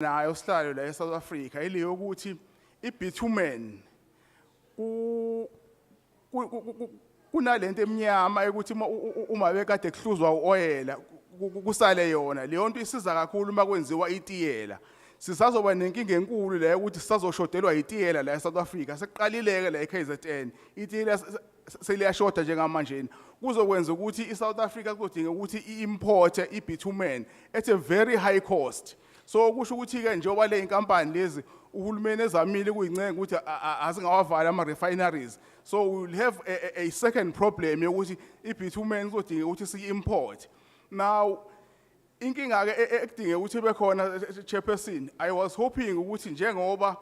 nayo sihlalo la eSouth Africa ileyo ukuthi ibitumen kunalento emnyama ukuthi uma bekade kuhluzwa uoyela kusale yona leyo nto isiza kakhulu uma kwenziwa itiyela sisazoba nenkinga enkulu la ukuthi sisazoshodelwa itiyela la eSouth Africa sekuqalileke la eKZN itiyela seliyashoda njengamanje kuzokwenza ukuthi iSouth Africa kuzodinga ukuthi iimport ibitumen at a very high cost. So kusho ukuthi ke njengoba le inkampani lezi uhulumeni ezamile kuyincenga ukuthi asingawavala ama refineries, so we will have a second problem yokuthi ibitumen kuzodinga ukuthi si-import. Now inkinga ke ekudinge ukuthi bekhona chairperson, I was hoping ukuthi njengoba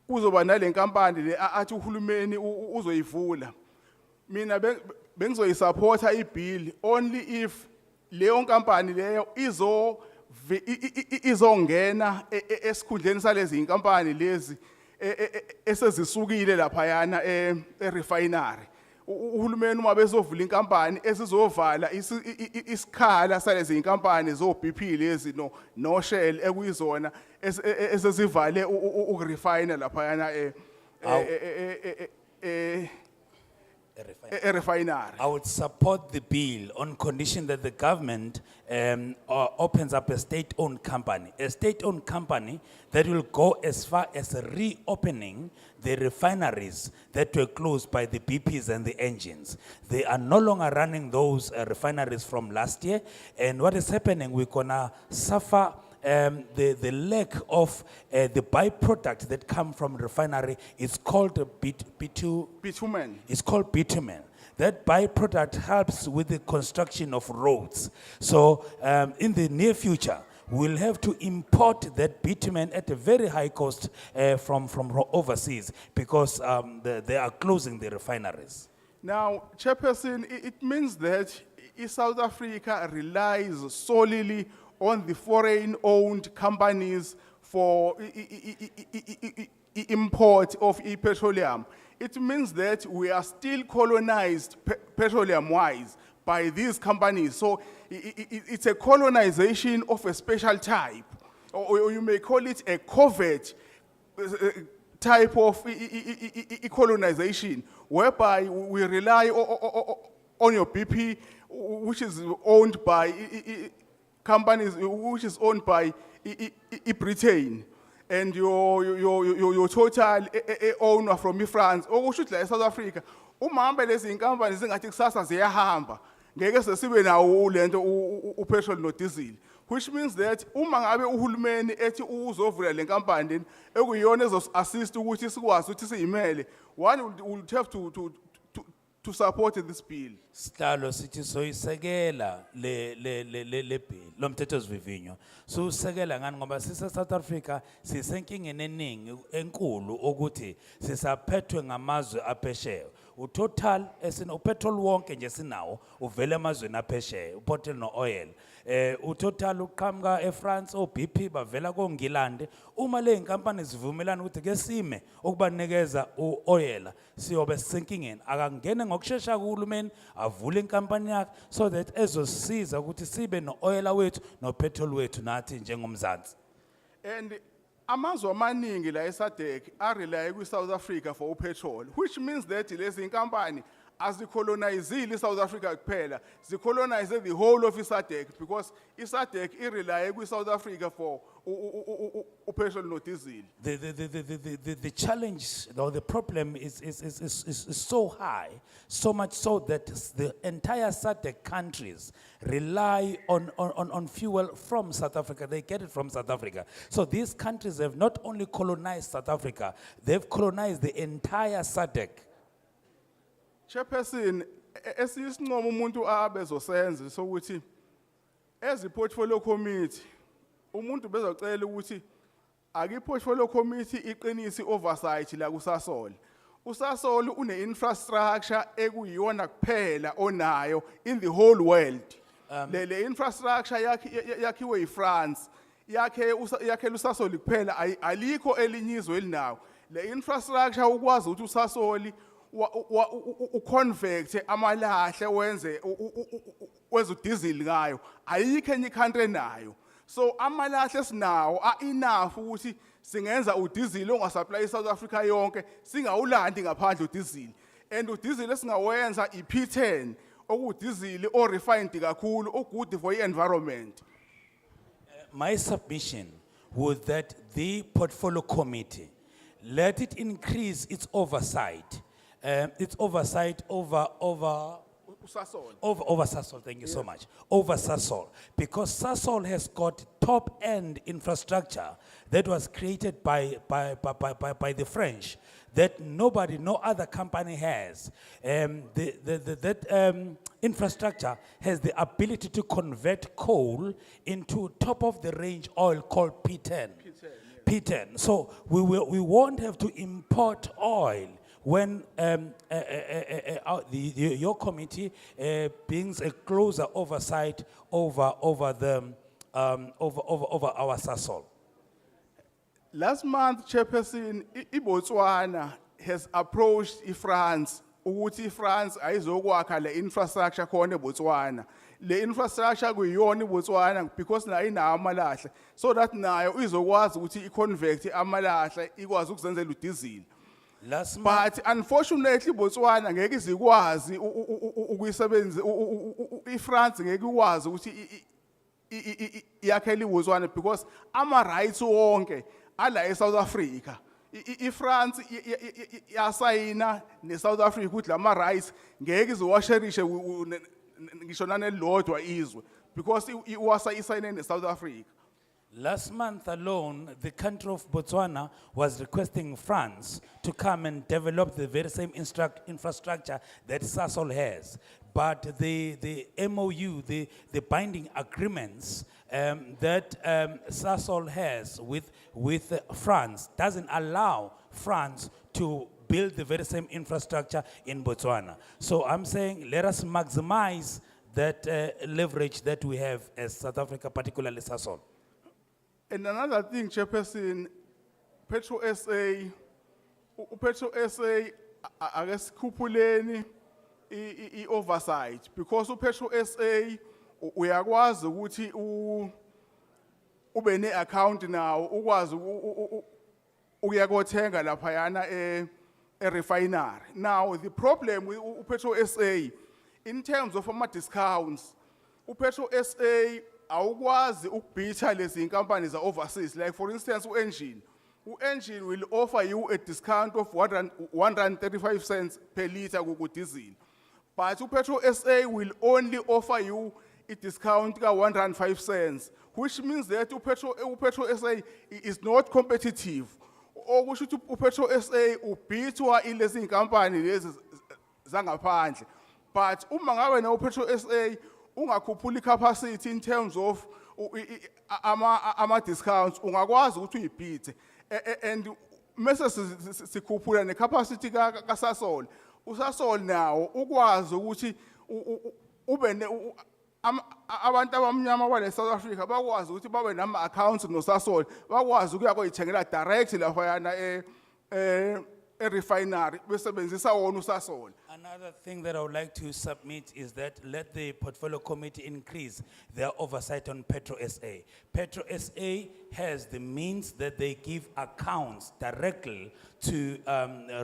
kuzoba nale nkampani le athi uhulumeni uzoyivula, mina bengizoyisupporta ibill only if leyo nkampani leyo izongena esikhundleni salezi inkampani lezi esezisukile lapha yana erefinery. Uhulumeni uma bezovula inkampani esizovala isikhala salezi inkampani zo BP lezi no Shell ekuyizona esezivale ukurefine lapha yana refinery. I would support the bill on condition that the government opens up a state-owned company. A state-owned company that will go as far as reopening the refineries that were closed by the BPs and the engines. They are no longer running those refineries from last year. And what is happening, we're gonna suffer the lack of the byproduct that come from refinery. It's called Bitumen. It's called bitumen. That byproduct helps with the construction of roads. So in the near future, we'll have to import that bitumen at a very high cost from overseas because they are closing the refineries. Now, Chairperson, it means that South Africa relies solely on the foreign-owned companies for import of petroleum. It means that we are still colonized petroleum-wise by these companies. So it's a colonization of a special type, or you may call it a covert type of colonization, whereby we rely on your BP, which is owned by companies, which is owned by Britain, and your total owner from France, or should like South Africa. Umahamba lezi inkampani zingathi kusasa ziyahamba ngeke sesibe nawo lento upetrol no diesel, which means that uma ngabe uhulumeni ethi uzovula le nkampani ekuyiyona ezo-assist ukuthi sikwazi ukuthi siyimele, one will have to support this bill. Sihlalo sithi soyisekela le bill lomthethosivivinyo. So sekela ngani ngoba sise South Africa sisenkingeni eningi enkulu ukuthi sisaphethwe ngamazwe aphesheya. Utotal upetrol wonke nje sinawo uvele emazweni aphesheya, upetrol no oil. Utotal uqhamuka eFrance oBP bavela koNgilande. Uma le inkampani zivumelana ukuthi ke sime ukubanikeza uoil siyobe sisenkingeni, akangene ngokusheshsha kuhulumeni avule inkampani yakhe so that ezosiza ukuthi sibe no-oil wethu no-petrol wethu nathi njengomzansi. And amazwe amaningi la eSADC arely kwi-South Africa for petrol, which means that lezi inkampani azicolonizile South Africa kuphela, zicolonize the whole of iSADC, because iSADC irely kwi-South Africa for petrol no diesel. The challenge, though, the problem is so high, so much so that the entire SADC countries rely on fuel from South Africa. They get it from South Africa. So these countries have not only colonized South Africa, they've colonized the entire SADC. Chairperson, esisinqomo umuntu abezosenza sokuthi as portfolio committee umuntu bezocela ukuthi portfolio committee iqinise oversight la kuSasol. USasol une infrastructure ekuyiyona kuphela onayo in the whole world. Le infrastructure yakhiwe eFrance, yakhe uSasol kuphela, alikho elinye izwe elinawo. Le infrastructure ukwazi ukuthi uSasol uconvert amalahle wenze diesel ngayo, ayikho enye country nayo. So amalahle sinawo enough ukuthi singenza udizili ongasapply eSouth Africa yonke singawulandi ngaphandle udizili. And udizili esingawenza iP10 okudizili o refined kakhulu ogood for environment. My submission was that the portfolio committee, let it increase its oversight over Sasol, thank you so much. Over Sasol. Because Sasol has got top-end infrastructure that was created by the French that nobody, no other company has. That infrastructure has the ability to convert coal into top-of-the-range oil called P10. P10. So we won't have to import oil when your committee brings a closer oversight over our Sasol. Last month, Chairperson, Botswana has approached France. Ukuthi France ayizokwakha le infrastructure khona eBotswana. Le infrastructure kuyiyona eBotswana because nayo inawo amalahle. So that nayo izokwazi ukuthi iconvert amalahle ikwazi ukuzenzela udizili. Last month, But unfortunately, Botswana ngeke izikwazi ukuyisebenzisa iFrance ngeke ikwazi ukuthi iyakhele iBotswana because ama rights wonke ala eSouth Africa. IFrance yasayina neSouth Africa ukuthi lama rights ngeke izowasherishe ngisho nanelodwa izwe because iwasa isayine neSouth Africa. Last month alone, the country of Botswana was requesting France to come and develop the very same infrastructure that Sasol has. But the MOU, the binding agreements that Sasol has with France doesn't allow France to build the very same infrastructure in Botswana. So I'm saying let us maximize that leverage that we have as South Africa, particularly Sasol. And another thing, Chairperson, Petro SA, I guess, kupuleni oversight because Petro SA uyakwazi ukuthi ube ne account now ukwazi ukuyakothenga laphayana refinery. Now the problem with Petro SA in terms of ama discounts, Petro SA awukwazi ukubitha lezi companies overseas. Like for instance, Engine will offer you a discount of 135 cents per liter diesel. But Petro SA will only offer you a discount of 105 cents, which means that Petro SA is not competitive. Okusho ukuthi Petro SA ubhithwa ilezi company lezi zangaphandle. But uma ngabe na Petro SA ungakhuphula capacity in terms of ama discounts ungakwazi ukuthi uyibhithe and mase sikhuphula ne capacity ka Sasol uSasol nawo ukwazi ukuthi ube abantu abamnyama kwale South Africa bakwazi ukuthi babe nama accounts no Sasol bakwazi ukuya koyithengela direct lapha yana refinery besebenzisa wona uSasol. Another thing that I would like to submit is that let the portfolio committee increase their oversight on Petro SA. Petro SA has the means that they give accounts directly to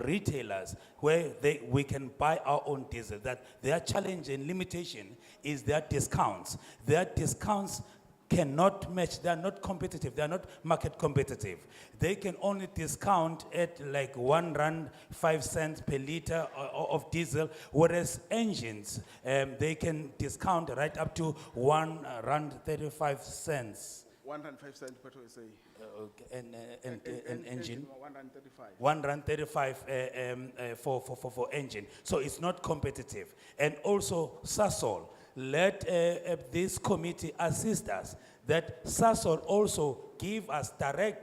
retailers where we can buy our own diesel. That their challenge and limitation is their discounts. Their discounts cannot match, they are not competitive, they are not market competitive. They can only discount at like R1.05 per liter of diesel, whereas engines, they can discount right up to R1.35. 105 cents Petro SA. Okay, and engine. 135. R1.35 for engine. So it's not competitive. And also Sasol, let this committee assist us that Sasol also give us direct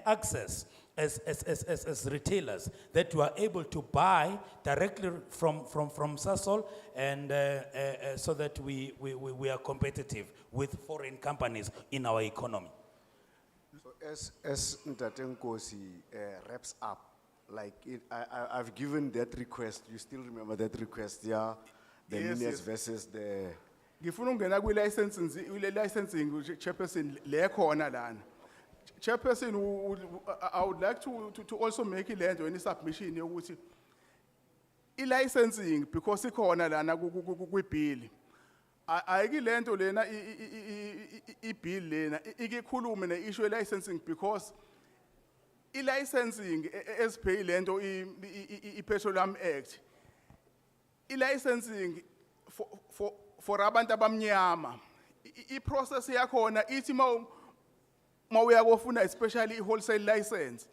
access as retailers that we are able to buy directly from Sasol and so that we are competitive with foreign companies in our economy. So as Ntatenkosi wraps up, like I've given that request, you still remember that request, yeah? The Yes, minutes yes. versus the ngifuna ungena licensing chairperson le khona lana. Chairperson, I would like to also make ilento any submission yokuthi licensing because ikhona lana kwibill. Ayikilento lena ibill lena ikikhulume ne-issue licensing because licensing as per lento i-Petroleum Act. I-licensing for abantu abamnyama. I-process yakhona ithi mawuya kofuna especially i-wholesale license.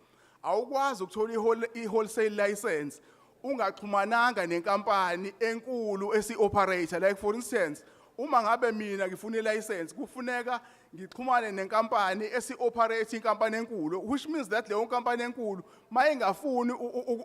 Awukwazi ukuthola i-wholesale license ungaxhumananga nenkampani enkulu esi-operator. Like for instance, uma ngabe mina ngifuna i-license kufuneka ngixhumane nenkampani esi-operate inkampani enkulu, which means that leyo nkampani enkulu mayengafuni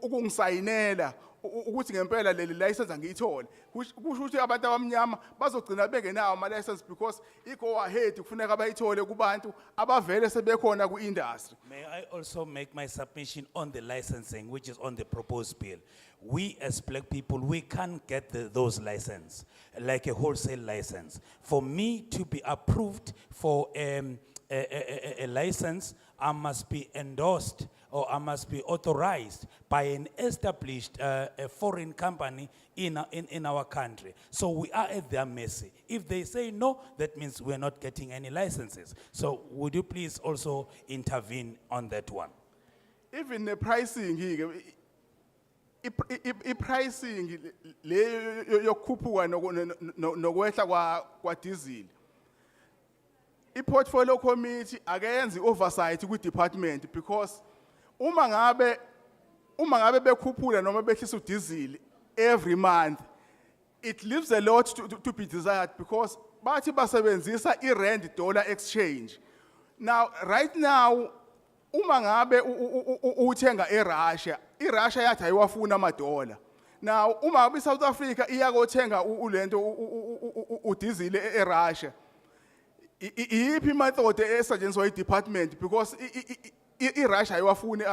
ukungisayinela ukuthi ngempela leli license angiyithole, kusho ukuthi abantu abamnyama bazogcina bengenawo ama-license because i-go ahead kufuneka bayithole kubantu abavele sebekhona ku-industry. May I also make my submission on the licensing, which is on the proposed bill? We as black people, we can't get those licenses, like a wholesale license. For me to be approved for a license, I must be endorsed or I must be authorized by an established a foreign company in our country. So we are at their mercy. If they say no, that means we're not getting any licenses. So would you please also intervene on that one? Even the pricing, i-pricing le yokukhuphuka nokwehla kwa diesel. I-portfolio committee akenzi oversight kwi-department because uma ngabe bekhuphula noma behlisa diesel every month, it leaves a lot to be desired because bathi basebenzisa i-rand dollar exchange. Now right now uma ngabe uthenga eRussia, iRussia yathi ayiwafuna amadola. Now uma ngabe iSouth Africa iyakothenga ulento udizile eRussia, iyiphi method esetshenziswa i-department because iRussia ayiwafuni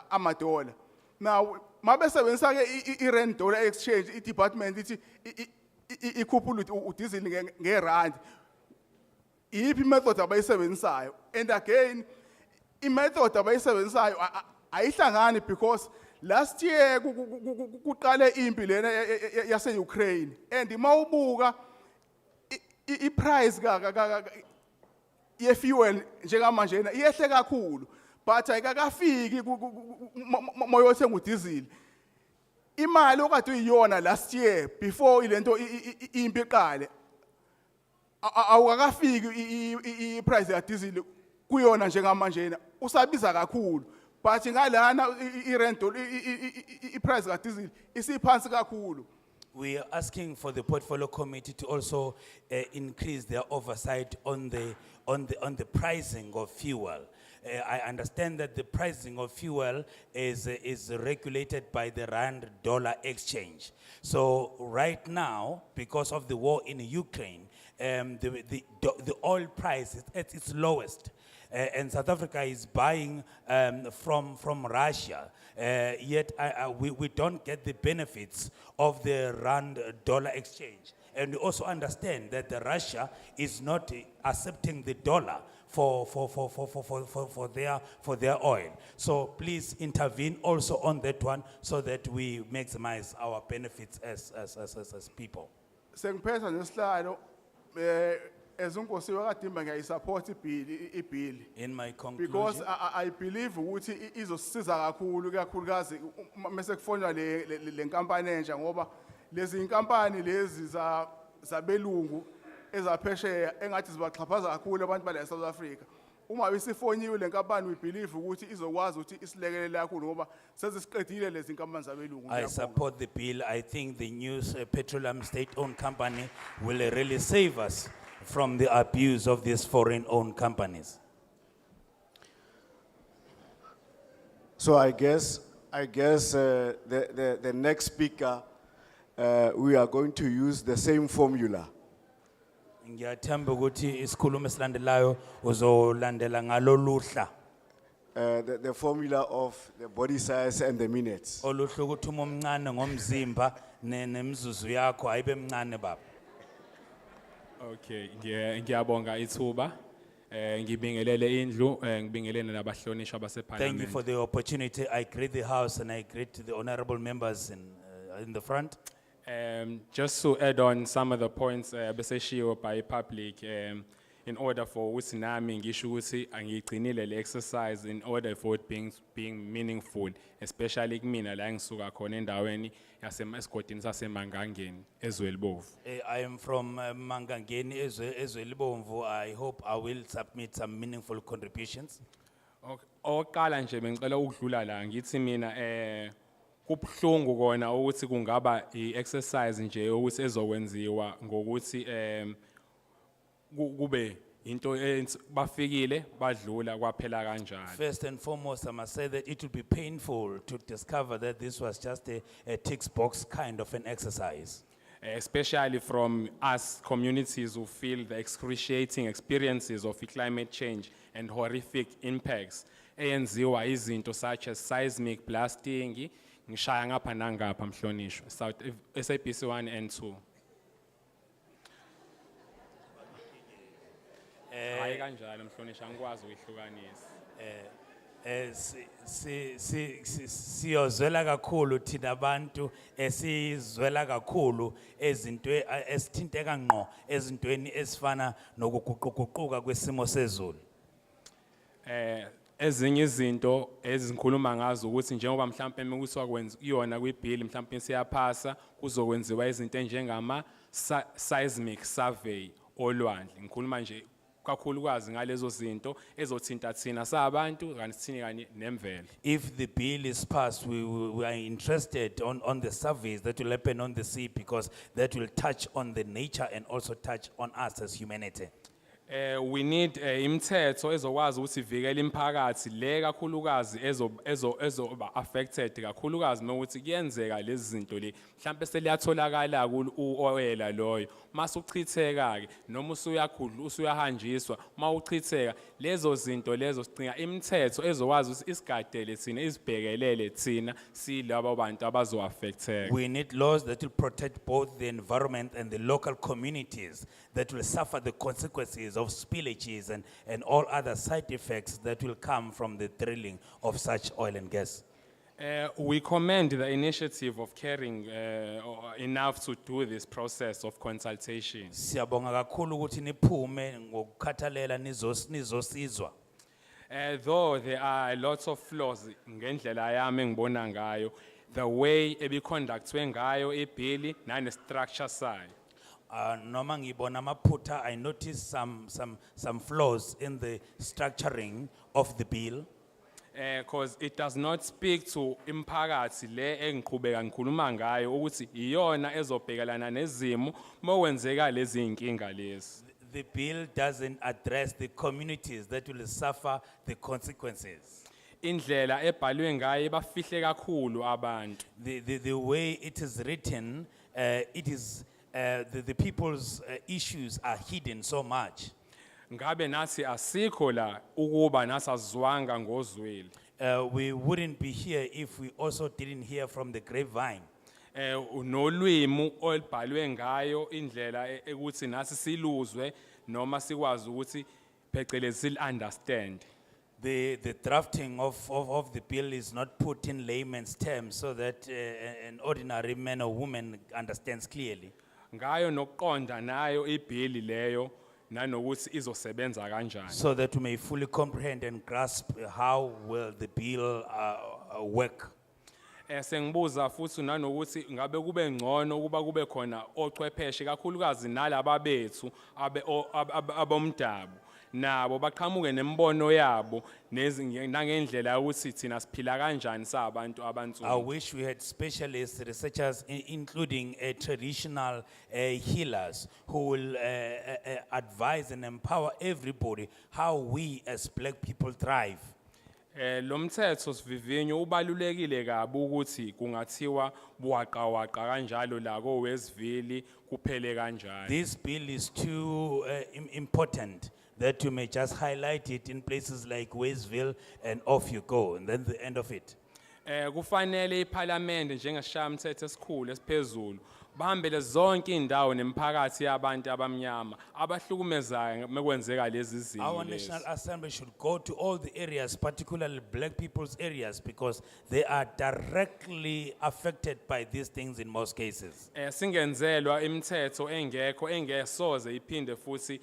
amadola. Now mabesebenzisa ke i-rand dollar exchange, i-department ithi ikhuphula udizile ngerand, iyiphi method abayisebenzisayo? And again, i-method abayisebenzisayo ayihlangani because last year kuqale impi lena yase-Ukraine and mawubuka i-price ye-fuel njengamanje iyehle kakhulu but ayikakafiki mawuyothenga udizili. Imali okade uyiyona last year before ilento impi iqale awukakafiki i-price kadizili kuyona njengamanje usabiza kakhulu but ngalana i-rand i-price kadizili isiphansi kakhulu. We are asking for the portfolio committee to also increase their oversight on the pricing of fuel. I understand that the pricing of fuel is regulated by the rand dollar exchange. So right now, because of the war in Ukraine, the oil price is at its lowest. And South Africa is buying from Russia, yet we don't get the benefits of the rand dollar exchange. And we also understand that Russia is not accepting the dollar for their oil. So please intervene also on that one so that we maximize our benefits as people. Sengiphetha nesihlalo as unkosi wakadimba ngiyayisupport i-bill In my because conclusion, I believe ukuthi izosisiza kakhulukazi mase kufonwa le nkampani entsha ngoba lezi inkampani lezi zabelungu ezaphesheya engathi zibaxhaphaza kakhulu abantu bala eSouth Africa. Uma besifonyiwe le nkampani we believe ukuthi izokwazi ukuthi isilekelele kakhulu ngoba sezisiqedile lezi inkampani zabelungu. I support the bill. I think the new petroleum state-owned company will really save us from the abuse of these foreign-owned companies. So I guess the next speaker, we are going to use the same formula. Ngiyathemba ukuthi isikhulumo esilandelayo uzolandela ngaloluhla The formula of the body size and the minutes. oluhla ukuthi uma omncane ngomzimba nemzuzu yakho ayibe mncane baba. Okay, ngiyabonga ithuba. Ngibingelele indlu, ngibingelele nabahlonishwa Thank you baseParliament. for the opportunity. I greet the House and I greet the honorable members in the front. Just to add on some of the points beseshiwo by public, in order for ukuthi nami ngisho ukuthi angiyigcinile le exercise in order for it being meaningful, especially kumina la ngisuka khona endaweni esigodini saseMangangeni eZwelibovu. I am from Mangangeni, Ezwelibomvu. I hope I will submit some meaningful contributions. Oqala nje bengicela ukudlula la ngithi mina kubhlungu kona ukuthi kungaba i-exercise nje ukuthi ezokwenziwa ngokuthi kube into bafikile badlula kwaphela kanjalo. First and foremost, I must say that it will be painful to discover that this was just a tick box kind of an exercise. Especially from us communities who feel the excruciating experiences of climate change and horrific impacts. Eyenziwa izinto such as seismic blasting, ngishaya ngapha nangapha mhlonishwa. SABC 1 and 2. Hayi kanjalo mhlonishwa angikwazi ukuyihlukanisa. Siyozwela kakhulu thina abantu esizwela kakhulu esithinteka ngqo ezintweni esifana nokuguquguquka kwesimo sezulu. Ezinye izinto ezingikhuluma ngazo ukuthi njengoba mhlawumbe mekuswa kwenza iyona kwibill mhlawumbe siyaphasa kuzokwenziwa izinto enjengama seismic survey olwandle. Ngikhuluma nje kakhulukazi ngalezo zinto ezothinta thina sabantu kanti sithini kanye nemvelo. If the bill is passed, we are interested on the surveys that will happen on the sea because that will touch on the nature and also touch on us as humanity. We need imithetho ezokwazi ukuthi ivikele imphakathi le kakhulukazi ezoba affected kakhulukazi mawukuthi kuyenzeka lezi zinto le mhlambe seliyatholakala uoyela loyo mase uchitheka ke noma usuyahanjiswa mawuchitheka lezo zinto lezo sicinga imithetho ezokwazi ukuthi isigadele thina izibhekelele thina silabo bantu abazo affecteka. We need laws that will protect both the environment and the local communities that will suffer the consequences of spillages and all other side effects that will come from the drilling of such oil and gas. We commend the initiative of caring enough to do this process of consultation. Siyabonga kakhulu ukuthi niphume ngokukhathalela nizosizwa. Though there are lots of flaws ngendlela yami engibona ngayo, the way ebiconductwe ngayo ibill nane structure sayo. Noma ngibona amaphutha, I noticed some flaws in the structuring of the bill. Because it does not speak to imphakathi le engiqhubeka ngikhuluma ngayo ukuthi iyona ezobhekelana nezimo mawenzeka lezi inkinga lezi. The bill doesn't address the communities that will suffer the consequences. Indlela ebhalwe ngayo bafihle kakhulu abantu. The way it is written, it is the people's issues are hidden so much. Ngabe nathi asikho la ukuba nasazwanga ngozweli. We wouldn't be here if we also didn't hear from the grapevine. Nolwimu olibhalwe ngayo indlela ukuthi nasi siluzwe noma sikwazi ukuthi phecelezi understand. The drafting of the bill is not put in layman's terms so that an ordinary man or woman understands clearly. Ngayo nokuqonda nayo ibill leyo nanokuthi izosebenza kanjani. So that we may fully comprehend and grasp how will the bill work. Sengibuza futhi nanokuthi ngabe kube ngcono kuba kube khona ochwepheshe kakhulukazi nalaba bethu abomdabu nabo baqhamuke nembono yabo nangendlela ukuthi thina siphila kanjani sabantu abansundu. I wish we had specialists, researchers, including traditional healers who will advise and empower everybody how we as black people thrive. Lo mthetho sivivinyo ubalulekile kabi ukuthi kungathiwa buwaqa kanjalo la ko Westville kuphele kanjalo. This bill is too important that you may just highlight it in places like Westville and off you go, and then the end of it. Kufanele iParliament njengesishaya umthetho esikhulu esiphezulu bahambele zonke indawo nemphakathi yabantu abamnyama abahlukumezayo mekwenzeka lezi zinto Our lezi. National Assembly should go to all the areas, particularly black people's areas, because they are directly affected by these things in most cases. Singenzelwa imithetho engekho engesoze iphinde futhi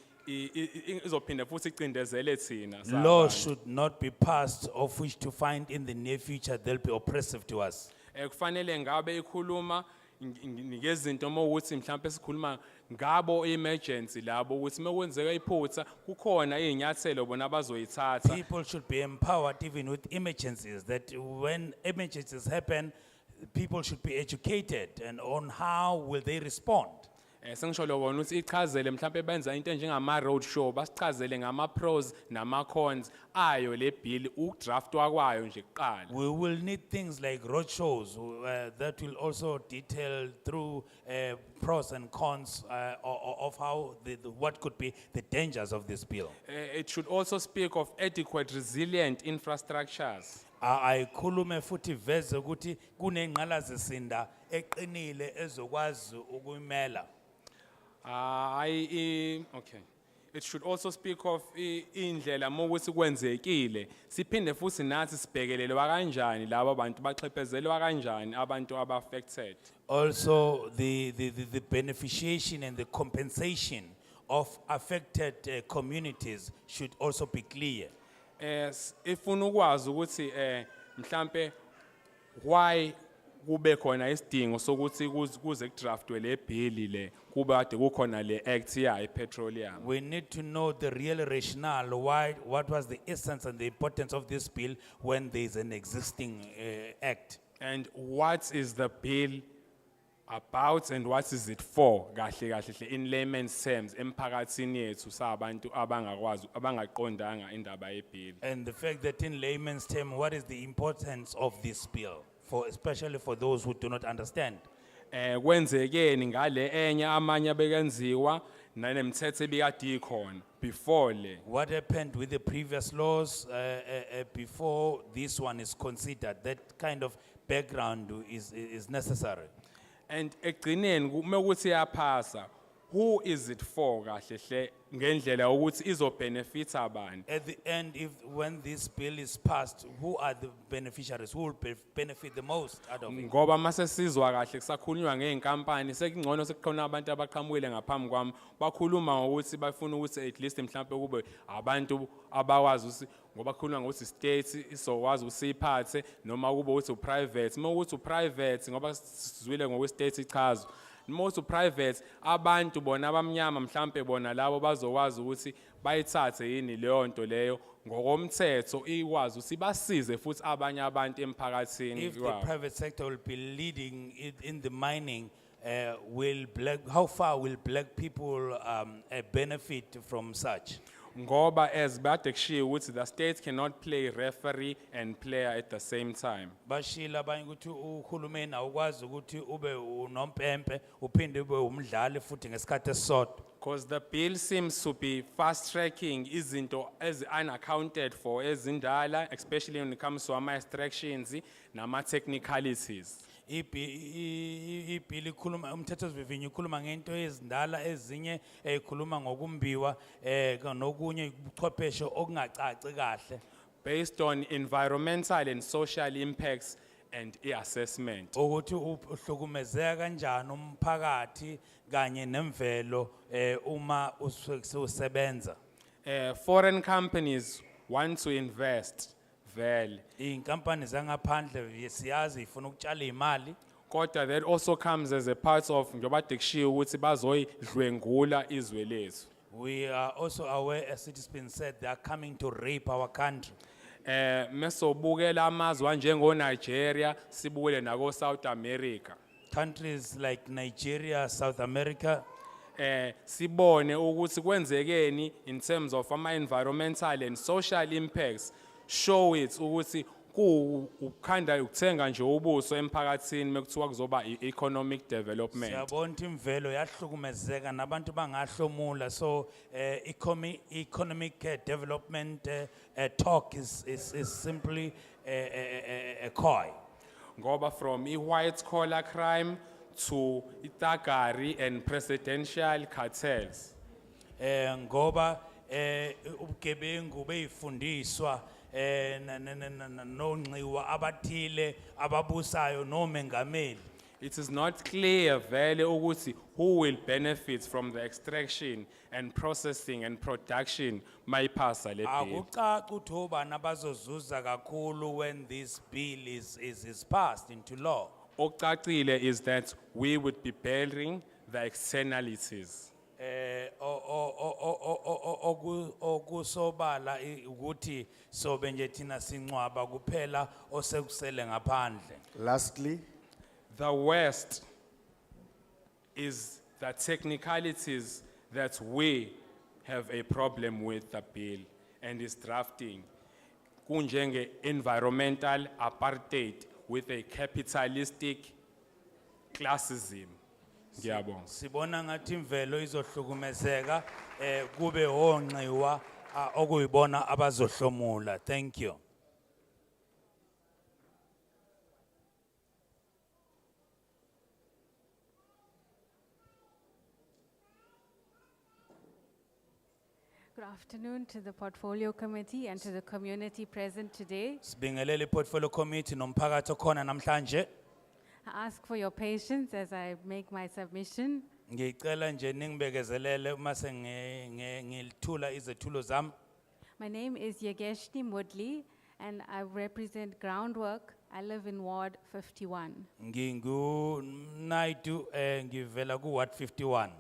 izophinde futhi icindezele thina Law sabantu. should not be passed of which to find in the near future they'll be oppressive to us. Kufanele ngabe ikhuluma ngezinto mawukuthi mhlambe sikhuluma ngabo emergency labo ukuthi mekwenzeka iphutha kukhona izinyathelo bona abazoyithatha. People should be empowered even with emergencies, that when emergencies happen, people should be educated and on how will they respond. Sengisho lokho ukuthi ichazele mhlambe benza into njengama road show basichazele ngama pros nama cons ayo le bill ukudraftwa kwayo nje kuqala. We will need things like roadshows that will also detail through pros and cons of how what could be the dangers of this bill. It should also speak of adequate resilient infrastructures. Ayikhulume futhi veze ukuthi kunengqalazisinda eqinile ezokwazi ukuyimela. Okay. It should also speak of indlela mokuthi kwenzekile siphinde futhi nathi sibhekelelwa kanjani labo bantu baxhephezelwa kanjani abantu aba-affected. Also, the beneficiation and the compensation of affected communities should also be clear. Ifuna ukwazi ukuthi mhlambe why kube khona isidingo sokuthi kuze kudraftwe le bill le kuba kade kukhona le act ya petroleum. We need to know the real rationale, why, what was the essence and the importance of this bill when there is an existing act. And what is the bill about and what is it for kahle kahle in layman's terms emphakathini yethu sabantu abangakwazi abangaqondanga indaba ye bill. And the fact that in layman's term, what is the importance of this bill, especially for those who do not understand. Kwenzekeni ngale enye amanye bekenziwa nanemthetho ebikade ikhona before le. What happened with the previous laws before this one is considered? That kind of background is necessary. And ekugcineni kumekuthi iyaphasa, who is it for kahle hle ngendlela ukuthi izobenefit abantu. At the end, when this bill is passed, who are the beneficiaries? Who will benefit the most out of it? Ngoba mase sizwa kahle kusakhulunywa ngeenkampani sekungcono sekukhona abantu abaqhamukile ngaphambi kwami bakhuluma ngokuthi bafuna ukuthi at least mhlawumbe kube abantu abakwazi ukuthi ngoba khuluma ngokuthi state isokwazi usiphathe noma kube uthi private mawuthi private ngoba sizwile ngokwe state ichazo most private abantu bona abamnyama mhlambe bona labo bazokwazi ukuthi bayithathe yini leyo nto leyo ngokomthetho ikwazi ukuthi basize futhi abanye abantu emphakathini. If the private sector will be leading in the mining, how far will black people benefit from such? Ngoba as bade kushiwo ukuthi the state cannot play referee and player at the same time. Bashila abanye ukuthi uhulumeni awukwazi ukuthi ube unompempe uphinde ube umdlali futhi ngesikhathi esisodwa. Because the bill seems to be fast tracking izinto as unaccounted for ezindala, especially when it comes to ama extractions nama technicalities. Ibill ikhuluma umthethosivivinyo ikhuluma ngento ezindala ezinye ikhuluma ngokumbiwa nokunye ubuchwepheshe okungacaci kahle Based on environmental and social impacts and assessment. ukuthi uhlukumezeka kanjani umphakathi kanye nemvelo uma usebenza. Foreign companies want to invest vele. Inkampani zangaphandle siyazi ifuna ukutshala imali. Kodwa that also comes as a part of njoba dekushiwo ukuthi bazoyidlwengula izwe lethu. We are also aware, as it has been said, they are coming to rape our country. Mesobukela amazwe njengo Nigeria sibukele nako South America. Countries like Nigeria, South America, Sibone ukuthi kwenzekeni in terms of ama environmental and social impacts, show it ukuthi ukhanda ukuthenga nje ubuso emphakathini mekuthiwa kuzoba economic development. siyabona imvelo yahlukumezeka nabantu bangahlomula, so economic development talk is simply a coy. Ngoba from white collar crime to itagari and presidential cartels. Ngoba ubugebengu beyifundiswa nonxiwa abathile ababusayo nomengameli. It is not clear vele ukuthi who will benefit from the extraction and processing and production mayipasa le bill. Akucaci ukuthi obani abazozuza kakhulu when this bill is passed into law. Okucacile is that we would be bearing the externalities. Okusobala ukuthi sobe nje thina sincwaba kuphela osekusele ngaphandle. Lastly, The worst is the technicalities that we have a problem with the bill and its drafting. Kunjenge environmental apartheid with a capitalistic classism. Ngiyabonga. Sibona ngathi imvelo izohlukumezeka kube onxiwa okuyibona abazohlomula. Thank you. Good afternoon to the Portfolio Committee and to the community present today. Sibingelele portfolio committee nomphakathi okhona namhlanje. I ask for your patience as I make my submission. Ngicela nje ningibekezelele uma ngilithula izethulo zami. My name is Yageshni Mudli and I represent Groundwork. I live in Ward 51. Ngingu Naidu ngivela ku Ward 51.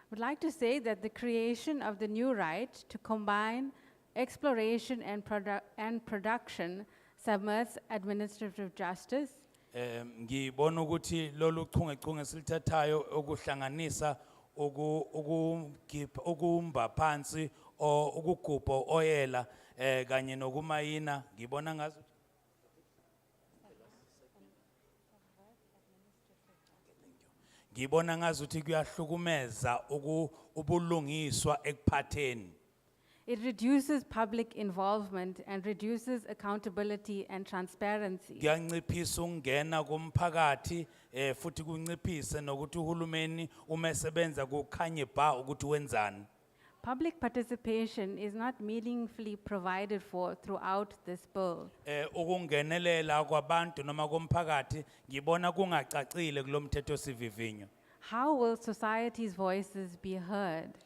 Would like to say that the creation of the new right to combine exploration and production submerges administrative justice. Ngibona ukuthi lolu chungechunge silithathayo okuhlanganisa ukumba phansi ukugubha oyela kanye nokumayina ngibona ngazo ngibona ngazuthi kuyahlukumeza ubulungiswa ekuphatheni. It reduces public involvement and reduces accountability and transparency. Kuyanciphisa ukungena komphakathi futhi kunciphise nokuthi uhulumeni uma esebenza kukhanye bha ukuthi wenzani. Public participation is not meaningfully provided for throughout this bill. Ukungenelela kwabantu noma komphakathi ngibona kungacacile kulomthetho sivivinyo. How will society's voices be heard?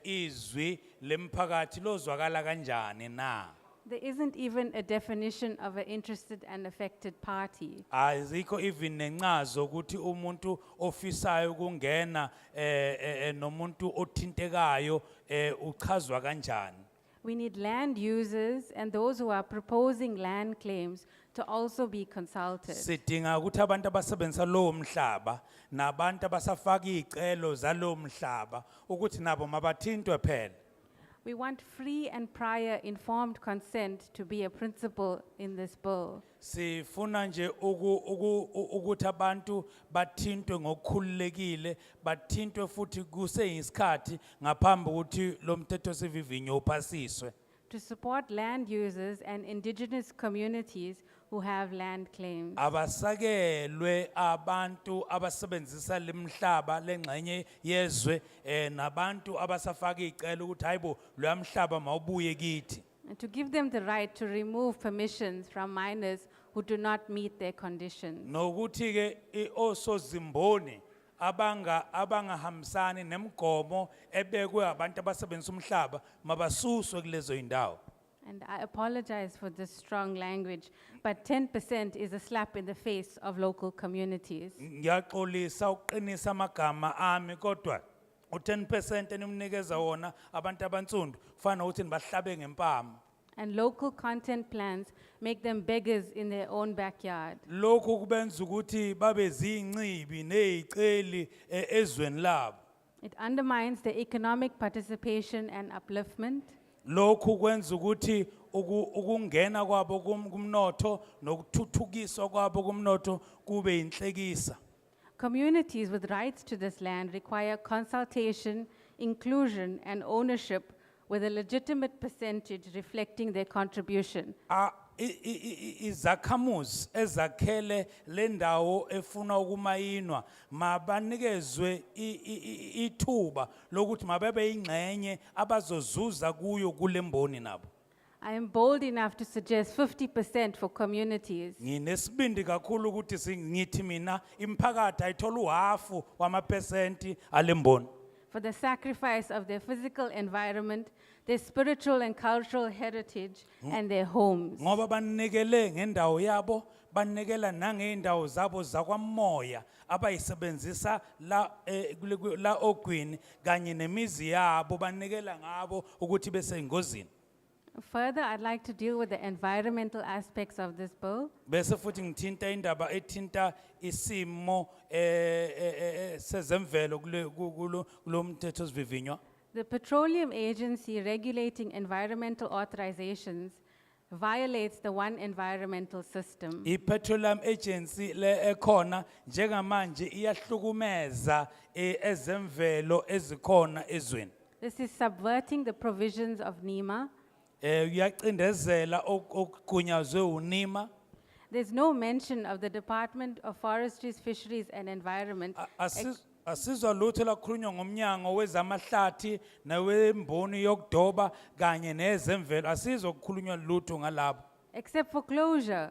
Izwi lemphakathi lozwakala kanjani na? There isn't even a definition of an interested and affected party. Azikho even nencazo ukuthi umuntu ofisayo ukungena nomuntu othintekayo uchazwa kanjani. We need land users and those who are proposing land claims to also be consulted. Sidinga ukuthi abantu abasebenzisa lowo mhlaba nabantu abasafaka izicelo zalowo mhlaba ukuthi nabo mabathintwe phela. We want free and prior informed consent to be a principle in this bill. Sifuna nje ukuthi abantu bathintwe ngokukhululekile bathintwe futhi kuseyisikhathi ngaphambi ukuthi lo mthetho sivivinyo uphasiswe. To support land users and indigenous communities who have land claims. Abasakelwe abantu abasebenzisa lemhlaba lengxenye yezwe nabantu abasafaka izicelo ukuthi hayibo lo mhlaba mawubuye kithi. And to give them the right to remove permissions from minors who do not meet their conditions. Nokuthi ke osozimboni abangahambisani nemigomo ebekwe abantu abasebenzisa umhlaba mabasuswe kulezo indawo. And I apologize for this strong language, but 10% is a slap in the face of local communities. Ngiyaxolisa uqinisa amagama ami kodwa u10% enimnikeza wona abantu abansundu kufana ukuthi nibahlabe ngempama. And local content plans make them beggars in their own backyard. Lokhu kubenza ukuthi babe zincibi neziceli ezweni labo. It undermines the economic participation and upliftment. Lokhu kwenza ukuthi ukungena kwabo kumnotho nokuthuthukiswa kwabo kumnotho kube inhlekisa. Communities with rights to this land require consultation, inclusion, and ownership with a legitimate percentage reflecting their contribution. izakhamuzi ezakhele le ndawo efuna ukumayinwa mabanikezwe ithuba lokuthi mabebe ingxenye abazozuza kuyo kule mboni nabo. I am bold enough to suggest 50% for communities. Nginesibindi kakhulu ukuthi ngithi mina imphakathi ayithola uhafu wamaphesenti alemboni. For the sacrifice of their physical environment, their spiritual and cultural heritage, and their homes. Ngoba banikele ngendawo yabo, banikela nangeindawo zabo zakwamoya abayisebenzisa la ogwini kanye nemizi yabo banikela ngabo ukuthi bese engozini. Further, I'd like to deal with the environmental aspects of this bill. Bese futhi ngithinta indaba ethinta isimo sezemvelo kulo mthetho sivivinywa. The Petroleum Agency regulating environmental authorizations violates the one environmental system. I-Petroleum Agency le ekhona njengamanje iyahlukumeza ezemvelo ezikhona ezweni. This is subverting the provisions of NEMA. Uyacindezela okugunyazwe uNEMA. There's no mention of the Department of Forestries, Fisheries and Environment. Asizwa lutho lakhulunywa ngomnyango wezamahlathi nawemboni yokudoba kanye nezemvelo asizwa kukhulunywa lutho ngalabo. Except for closure.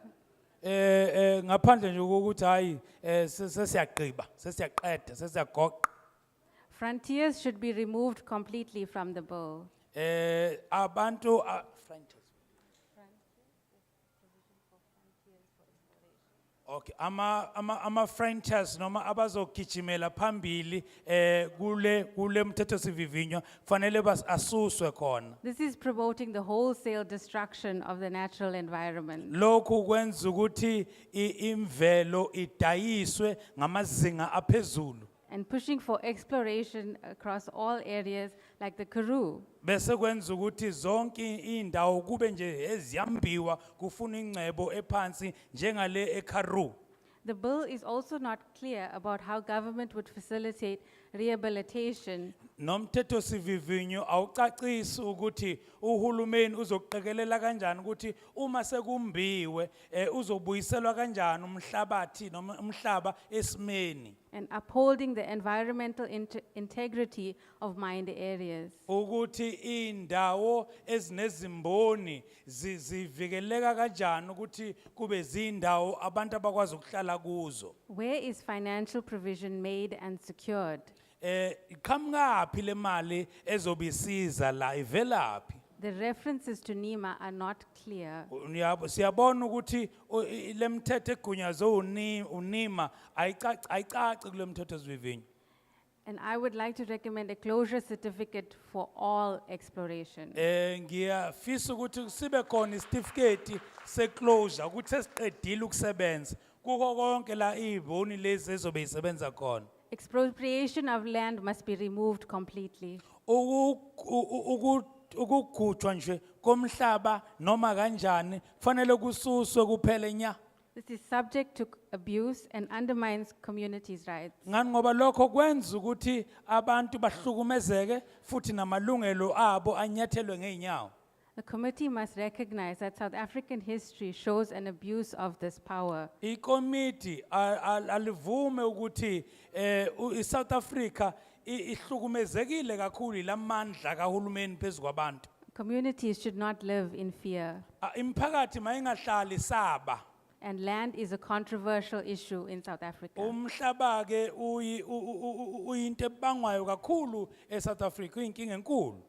Ngaphandle nje ukuthi hayi sesiyaqhiba sesiyaqeda sesiyagoqa. Frontiers should be removed completely from the bill. Abantu Okay, ama franchise noma abazogijimela phambili kule mthetho sivivinywa fanele asuswe khona. This is promoting the wholesale destruction of the natural environment. Lokhu kwenza ukuthi imvelo idayiswe ngamazinga aphezulu. And pushing for exploration across all areas like the Karoo. Bese kwenza ukuthi zonke indawo kube nje eziyambiwa kufuna ingcebo ephansi njengale eKaroo. The bill is also not clear about how government would facilitate rehabilitation. Nomthetho sivivinyo awucacisi ukuthi uhulumeni uzoqekelela kanjani ukuthi uma sekumbiwe uzobuyiselwa kanjani umhlabathi noma umhlaba esimeni. And upholding the environmental integrity of mined areas. Ukuthi indawo ezinezimboni zivikeleka kanjani ukuthi kube zindawo abantu abakwazi ukuhlala kuzo. Where is financial provision made and secured? Iqhamukapi le mali ezobisiza la ivelaphi? The references to NEMA are not clear. Siyabona ukuthi le mthetho egunyazwe uNEMA ayicaci kule mthetho sivivinyo. And I would like to recommend a closure certificate for all exploration. Ngiyafisa ukuthi sibe khona isitifiketi seclosure ukuthi sesiqedile ukusebenza kuko konke la iziboni lezi ezobe isebenza khona. Expropriation of land must be removed completely. Ukugujwa nje komhlaba noma kanjani kufanele kususwe kuphele nya. This is subject to abuse and undermines communities' rights. Ngani ngoba lokho kwenza ukuthi abantu bahlukumezeke futhi namalungelo abo anyathelwe ngeenyawo. The committee must recognize that South African history shows an abuse of this power. Ikomiti alivume ukuthi iSouth Africa ihlukumezekile kakhulu lamandla kahulumeni phezulu kwabantu. Communities should not live in fear. Imphakathi mayingahlali saba. And land is a controversial issue in South Africa. Umhlaba ke uyinto ebangwayo kakhulu eSouth Africa uyinkinga enkulu.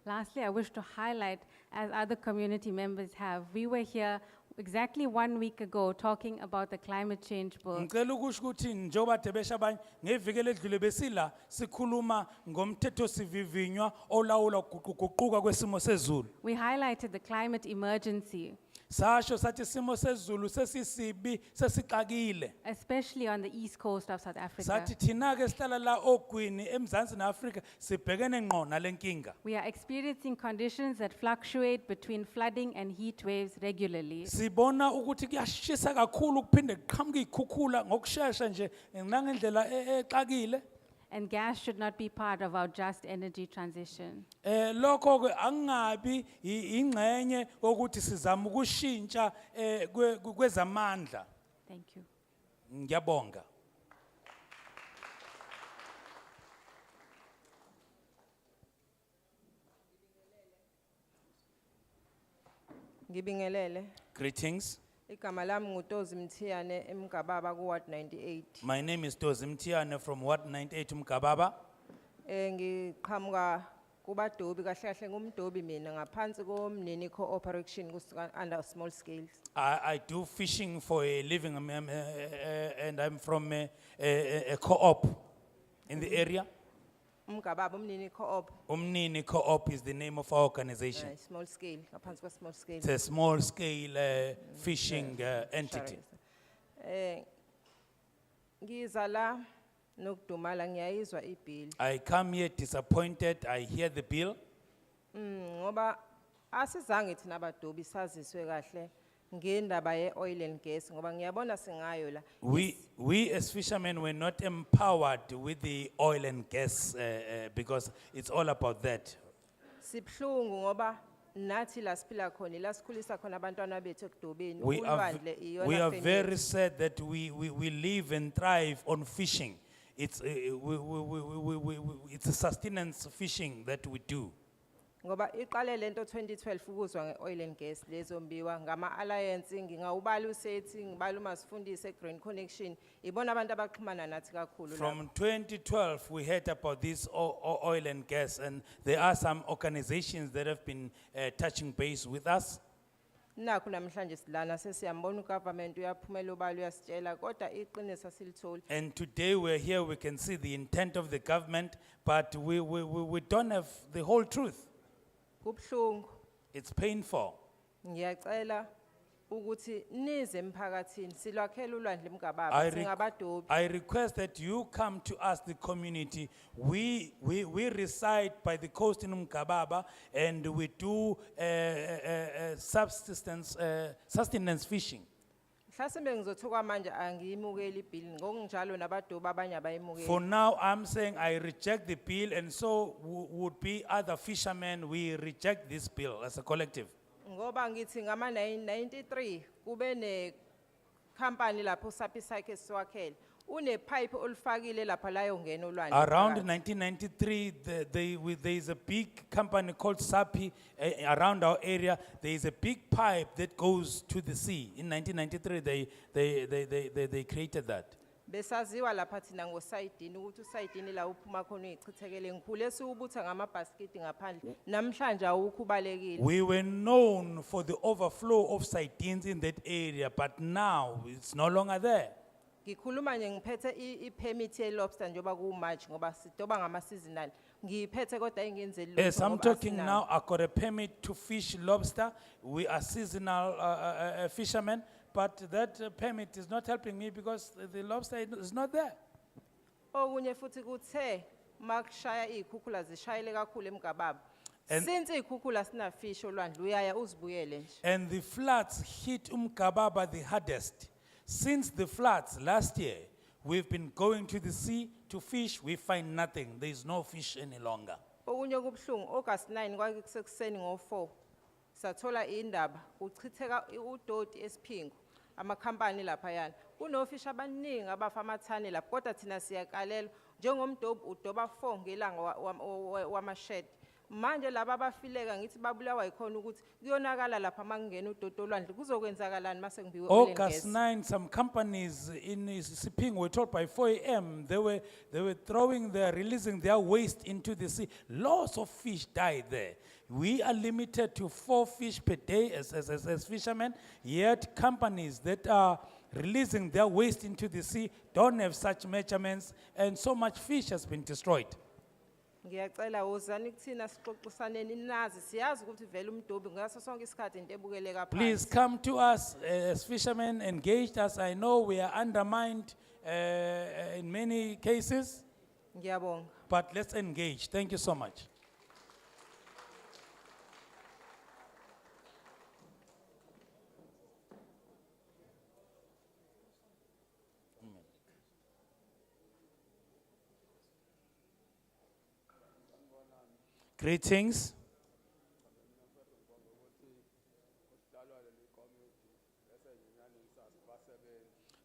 Lastly, I wish to highlight, as other community members have, we were here exactly 1 week ago talking about the climate change bill. Ngicela ukusho ukuthi njoba debesha abanye ngeviki ledlule besila sikhuluma ngomthetho sivivinywa olawula ukuguquka kwesimo sezulu. We highlighted the climate emergency. Sasho sathi isimo sezulu sesisibi sesixakile. Especially on the east coast of South Africa. Sathi thina ke sihlala la ogwini emzansi naAfrika sibhekene ngqo nalenkinga. We are experiencing conditions that fluctuate between flooding and heat waves regularly. Sibona ukuthi kuyashisa kakhulu kuphinde kuqhamuka ikhukhula ngokusheshsha nje nangendlela exakile. and gas should not be part of our just energy transition. Lokho ke angabi ingcenye ukuthi sizama ukushintsha kwezamandla. Thank you. Ngiyabonga. Ngibingelele. Greetings. Igama lami nguTozi Mthiyane eMgababa ku Ward 98. My name is Dozi Mtiane from Ward 98 Mkababa. Ngiqhamuka kubadobi kahle kahle ngumdobi mina ngaphansi komnini cooperation kusuka under small scale. I do fishing for a living and I'm from a co-op in the area. Umgababa umnini co-op Umnini Co-op is the name of our organization. small scale ngaphansi kwa small scale. It's a small scale fishing entity. Ngiza la nokudumala ngiyayizwa ibill. I come here disappointed, I hear the bill. Ngoba asizange thina abadobi saziswe kahle ngendaba ye oil and gas ngoba ngiyabona singayo la. We as fishermen were not empowered with the oil and gas because it's all about that. Sibhlungu ngoba nathi la siphila khona la sikhulisa khona abantwana bethu ekudobeni We ulwandle iyona we are feni very yethu. sad that we live and thrive on fishing. It's it's a sustenance fishing that we do. Ngoba iqale lento 2012 ukuzwa nge-oil and gas lezombiwa ngama-alliance ngingawubala usethi ngibala umasifundise Green Connection ibona abantu abaxhumana nathi kakhulu lapho. From 2012, we heard about this oil and gas, and there are some organizations that have been touching base with us. Nakho namhlanje silana sesiyambona ugovernment uyaphumela ubala uyasitshela kodwa iqiniso asilitholi. And today we're here, we can see the intent of the government, but we don't have the whole truth. Kubhlungu It's painful. ngiyacela ukuthi nize emphakathini silwakhela ulwandle I eMgababa rec- singabadobi. I request that you come to us, the community. We reside by the coast in Mkababa, and we do sustenance fishing. Mhlasimbe ngizothuka manje angiyimukeli ibill ngokunjalo nabadobi abanye abayimukeli. For now, I'm saying I reject the bill, and so would be other fishermen. We reject this bill as a collective. Ngoba ngithi ngama 93 kube ne company lapho saphi sakhe siwakhela une pipe olufakile lapha la yongena ulwandle. Around phakathi. 1993, there is a big company called Sapi around our area. There is a big pipe that goes to the sea. In 1993, they created that. Besaziwa lapha thina ngosayidini ukuthi usayidini la uphuma khona uyichithekele ngikhule siwubutha ngamabhasketi ngaphandle namhlanje awukho ubalekile. We were known for the overflow of sardines in that area, but now it's no longer there. Ngikhuluma nje ngiphethe i-permit ye-lobster njoba ku-March ngoba sidoba ngama-seasonal. Ngiyiphethe kodwa engenzeli lutho As I'm ngoba talking asinayo. now, I got a permit to fish lobster. We are seasonal fishermen, but that permit is not helping me because the lobster is not there. Okunye futhi kuthe makushaya iy'khukhula zishayele kakhulu eMgababa. And- Since iy'khukhula sinafish olwandle uyaya uzibuyele nje. And the floods hit Mkababa the hardest. Since the floods last year, we've been going to the sea to fish. We find nothing. There is no fish any longer. Okunye kubhlungu August 9 kwakusekuseni ngo-4 sathola indaba uchitheka udoti esiphingo amakhampani laphayana kunofish abaningi abafa amathani lapho kodwa thina siyakalela njengomdobi udoba 4 ngelanga wamashed manje laba abafileka ngithi babulawa yikhona ukuthi kuyonakala lapha mangena udoti olwandle kuzokwenzakalani mase ngibiwe oil and August gas. 9, some companies in Siping were told by 4 a.m. they were releasing their waste into the sea. Lots of fish died there. We are limited to 4 fish per day as fishermen, yet companies that are releasing their waste into the sea don't have such measurements, and so much fish has been destroyed. Ngiyacela wozani kuthina sixoxisaneni nazi siyazi ukuthi vele umdobi ngaso sonke isikhathi into ebukeleka phansi. Please come to us as fishermen, engage us. I know we are undermined in many cases, Ngiyabonga. but let's engage. Thank you so much. Greetings.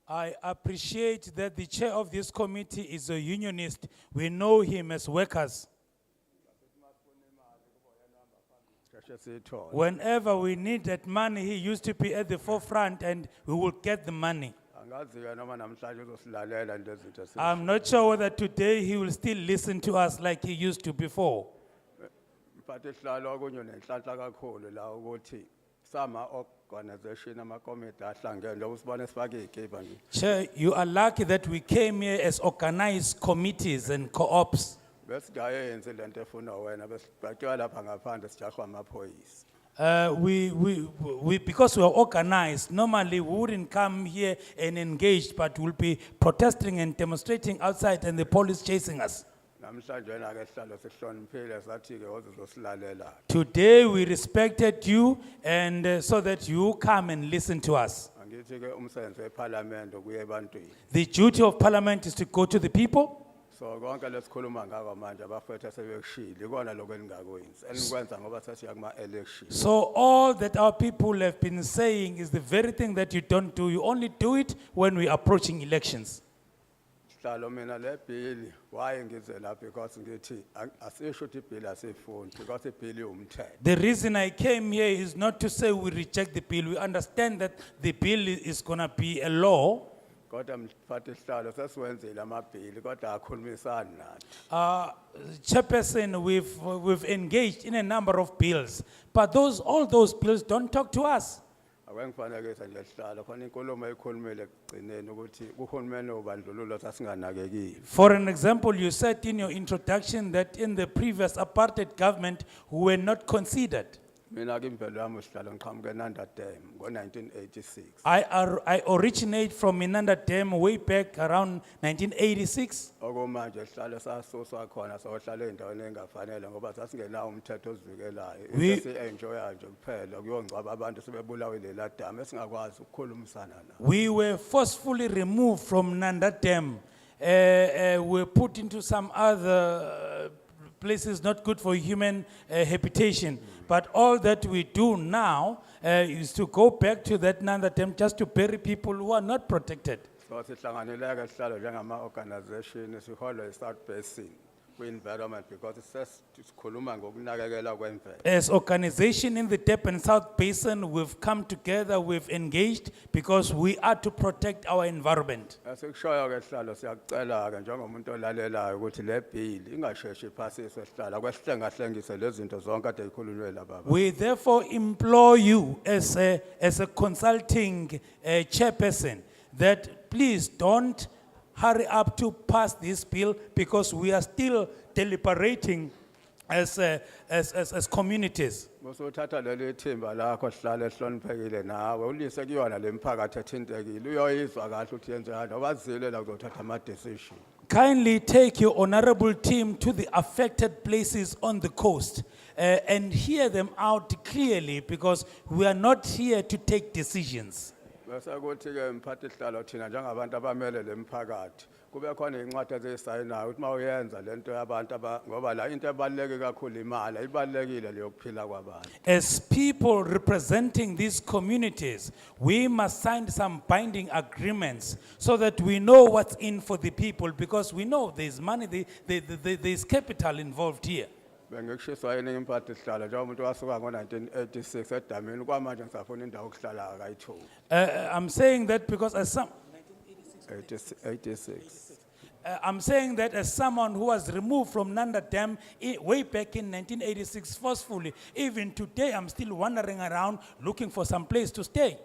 I appreciate that the chair of this committee is a unionist. We know him as workers. Whenever we need that money, he used to be at the forefront and we will get the money. I'm not sure whether today he will still listen to us like he used to before. Chair, you are lucky that we came here as organized committees and co-ops. Because we are organized, normally we wouldn't come here and engage, but we'll be protesting and demonstrating outside and the police chasing us. Today we respected you and so that you come and listen to us. The duty of parliament is to go to the people. So konke lesikhuluma ngakho manje abafethu sebekushilo ikona lokho eningakwenzi enikwenza ngoba sesiyakuma election. So all that our people have been saying is the very thing that you don't do. You only do it when we are approaching elections. Sihlalo mina le bill why ngize la because ngithi asisho ukuthi bill asifuni because bill umthetho. The reason I came here is not to say we reject the bill. We understand that the bill is going to be a law. Kodwa mfati sihlalo sesiwenzile amabhili kodwa akhulumisani nathi. Chairperson, we've engaged in a number of bills, but all those bills don't talk to us. Akwengifanekisa nje sihlalo khona inkulumo ekhulumile ekugcineni ukuthi uhulumeni obandlululo sasinganakekile. For an example, you said in your introduction that in the previous apartheid government we were not considered. Mina ke imvelo yami sihlalo ngiqhamuke eNanda Dam ngo1986. I originate from Minanda Dam way back around 1986. Okomanje sihlalo sasuswa khona sohlala endaweni engafanele ngoba sasingenawo umthetho ozivikelayo. Sisi enjoya nje kuphela kuyongcwaba abantu sebebulawe lela dam esingakwazi ukukhulumisana nabo. We were forcefully removed from Nanda Dam. We were put into some other places not good for human habitation. But all that we do now is to go back to that Nanda Dam just to bury people who are not protected. So sihlanganeleke sihlalo njengama organization siholwe eSouth Basin kwi-environment because sikhuluma ngokunakekela kwemvelo. As organization in the Durban South Basin, we've come together, we've engaged because we are to protect our environment. Asikushoyo ke sihlalo siyakucela ke njengomuntu olalelayo ukuthi le bill ingasheshi iphasiswe sihlalo kwesihlengahlengise lezi zinto zonke ade ikhulunywe lapha. We therefore implore you as a consulting chairperson that please don't hurry up to pass this bill because we are still deliberating as communities. Musuthatha leli thimba lakho sihlale sihloniphekile nawe ulise kuyona lemphakathi ethintekile uyoyizwa kahle ukuthi yenzani okwazile la uzothatha ama decision. Kindly take your honorable team to the affected places on the coast and hear them out clearly because we are not here to take decisions. Bese kuthi ke mphathi sihlalo thina njengabantu abamele lemphakathi kube khona incwadi ezisayinayo ukuthi mawuyenza lento yabantu ngoba la into ebaluleke kakhulu imali ibalulekile leyokuphila kwabantu. As people representing these communities, we must sign some binding agreements so that we know what's in for the people because we know there's money, there's capital involved here. Bengikushiswa yini imphathi sihlalo njengomuntu wasuka ngo1986 edamini kwamanje ngisafuna indawo okuhlala akayithola. I'm saying that because as some 86. I'm saying that as someone who was removed from Nanda Dam way back in 1986 forcefully, even today I'm still wandering around looking for some place to stay.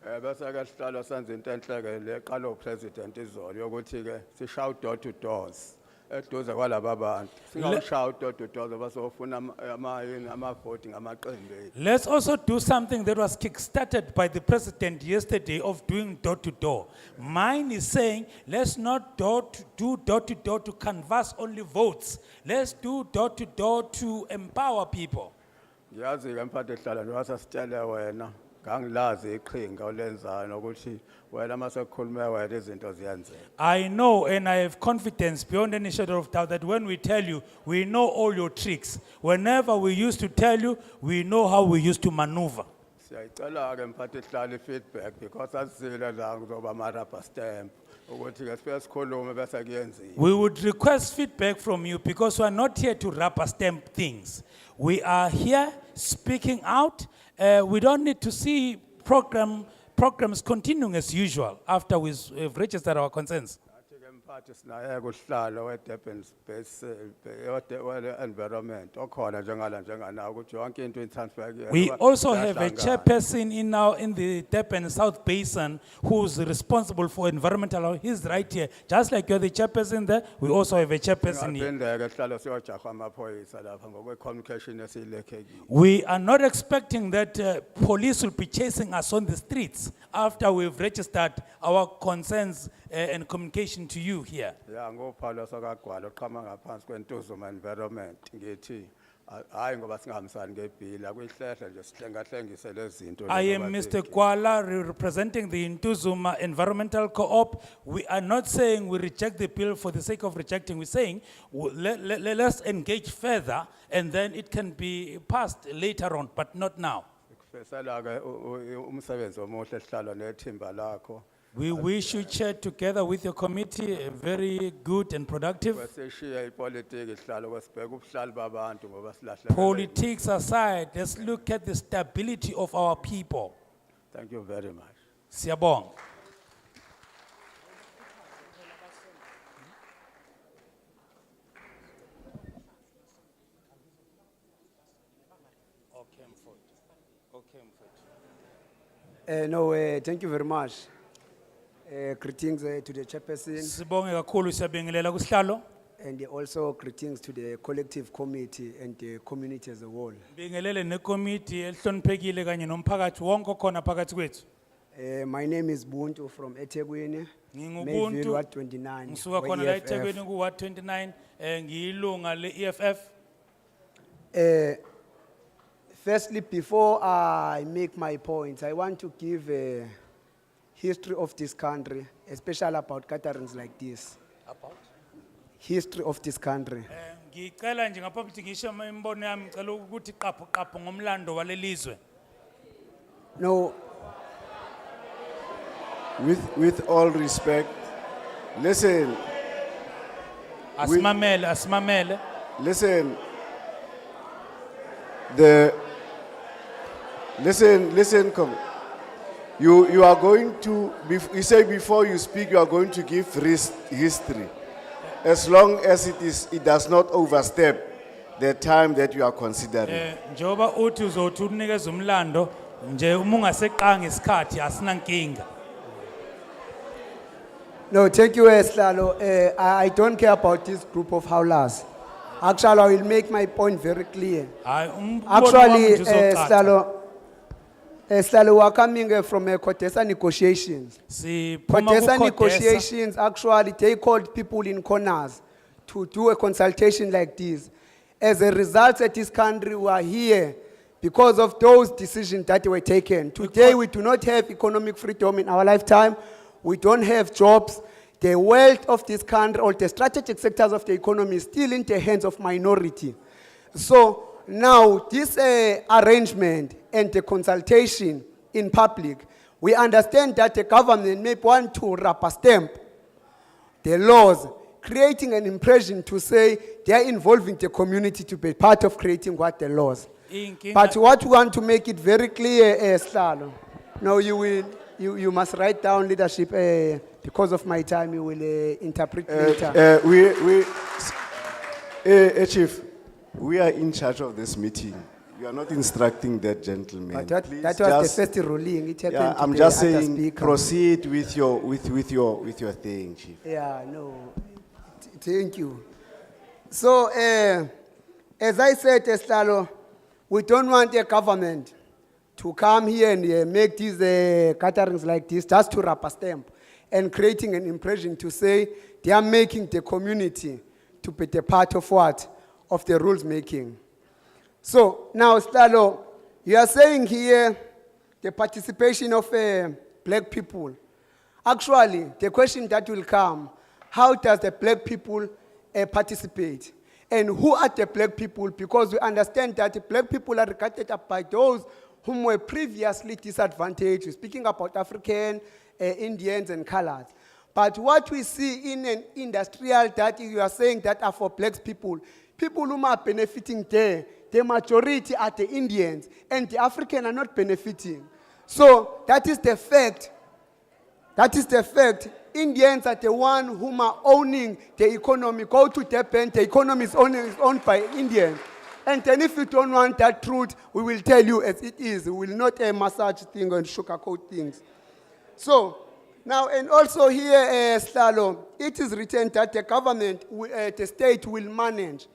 Bese ke sihlalo senza into enhleke leqalo president izolo yokuthi ke si shout door to doors. Eduze kwalaba abantu. Singawushout door to doors abasofuna ama voting amaqembu. Let's also do something that was kick-started by the president yesterday of doing door to door. Mine is saying, let's not do door to door to canvass only votes. Let's do door to door to empower people. Ngiyazi ke mphathi sihlala njengoba sasitshele wena ngangilazi iqhinga olenzayo nokuthi wena masekukhulume wena izinto ziyenzeka. I know and I have confidence beyond any shadow of doubt that when we tell you, we know all your tricks. Whenever we used to tell you, we know how we used to maneuver. Siyayicela ke mphathi sihlale feedback because asizile la kuzoba ama rubber stamp ukuthi ke sifike sikhulume bese kuyenziwa. We would request feedback from you because we are not here to rubber stamp things. We are here speaking out. We don't need to see programs continuing as usual after we've registered our concerns. Athi ke mphathi sinaye kuhlalo weDurban Space environment okhona njengana ukuthi yonke into itransfer ke. We also have a chairperson in the Durban South Basin who's responsible for environmental. He's right here. Just like you're the chairperson there, we also have a chairperson here. Phinde ke sihlalo siyojaha amaphoyisa lapha ngokwe communication esilekhekile. We are not expecting that police will be chasing us on the streets after we've registered our concerns and communication to you here. Ya ngophala sakagwala oqhama ngaphansi kwentuzuma environment ngithi hayi ngoba singahambisani ngebill akuyihlehla nje sihlengahlengise lezinto. I am Mr. Kwala representing the Intuzuma Environmental Co-op. We are not saying we reject the bill for the sake of rejecting. We're saying let's engage further and then it can be passed later on, but not now. Kufesela ke umsebenzi omuhle sihlalo nethimba lakho. We wish you, Chair, together with your committee, very good and productive. Seshiya ipolitiki sihlalo kwesibheka ubuhlali babantu ngoba silahlekile. Politics aside, let's look at the stability of our people. Thank you very much. Siyabonga. Thank you very much. Greetings to the chairperson Sibonge kakhulu siyabingelela kusihlalo. and also greetings to the collective committee and the community as a whole. Bingelele nekomiti elihloniphekile kanye nomphakathi wonke okhona phakathi kwethu. My name is Buntu from eThekwini, Ngingubuntu. Mayville, Ward 29. Ngisuka khona la eThekwini ku Ward 29 ngiyilunga le-EFF. Firstly, before I make my points, I want to give a history of this country, especially about gatherings like this. About? History of this country. Ngicela nje ngaphambi ukuthi ngisho imbono yami ngicela ukuthi qapho ngomlando walelizwe. No, With all respect, listen, Asimamele. listen, come. You are going to, you say before you speak, you are going to give history. As long as it does not overstep the time that you are considering. Njoba uthi uzothi unikeza umlando nje uma ungaseqanga isikhathi asinankinga. no, thank you, Slalo. I don't care about this group of howlers. Actually, I will make my point very clear. Hayi umbono Actually, wami nje uzocaca. Slalo, we are coming from Kotesa negotiations. Siphuma Kotesa ku-Codesa. negotiations, actually, they called people in corners to do a consultation like this. As a result, at this country, we are here because of those decisions that were taken. Today, we do not have economic freedom in our lifetime. We don't have jobs. The wealth of this country or the strategic sectors of the economy is still in the hands of minority. So now this arrangement and the consultation in public, we understand that the government may want to rubber stamp the laws, creating an impression to say they are involving the community to be part of creating what the laws. Inkinga- But what we want to make it very clear, Slalo, no, you must write down leadership, because of my time, you will interpret later. Chief, we are in charge of this meeting. You are not instructing that gentleman. But that Please was just- the first ruling, it happened Yeah, to I'm the just other saying, speaker. proceed with your thing, Chief. Yeah, no, thank you. So, as I said, Slalo, we don't want the government to come here and make these gatherings like this just to rubber stamp and creating an impression to say they are making the community to be the part of what? Of the rules making. So now, Slalo, you are saying here the participation of black people. Actually, the question that will come, how does the black people participate? And who are the black people? Because we understand that the black people are regarded by those whom were previously disadvantaged, speaking about African, Indians, and colors. But what we see in an industrial that you are saying that are for black people who are benefiting there, the majority are the Indians, and the African are not benefiting. So that is the fact. That is the fact. Indians are the one whom are owning the economy. Go to Japan, the economy is owned by Indians. And then if you don't want that truth, we will tell you as it is. We will not massage things and sugarcoat things. So, now, and also here, Slalo, it is written that the government, the state will manage.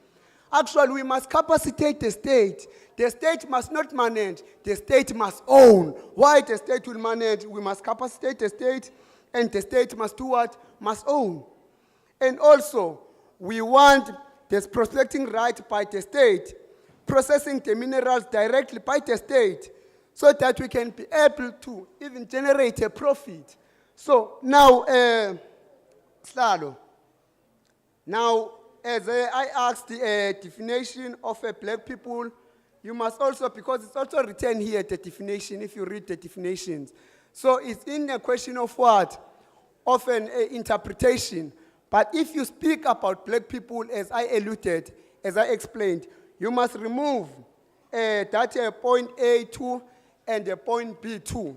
Actually, we must capacitate the state. The state must not manage. The state must own. Why the state will manage? We must capacitate the state, and the state must do what? Must own. And also, we want this prospecting right by the state, processing the minerals directly by the state, so that we can be able to even generate a profit. So now, Slalo, now, as I asked the definition of a black people, you must also, because it's also written here, the definition, if you read the definitions. So it's in a question of what? Of an interpretation. But if you speak about black people, as I alluded, as I explained, you must remove that point A2 and the point B2.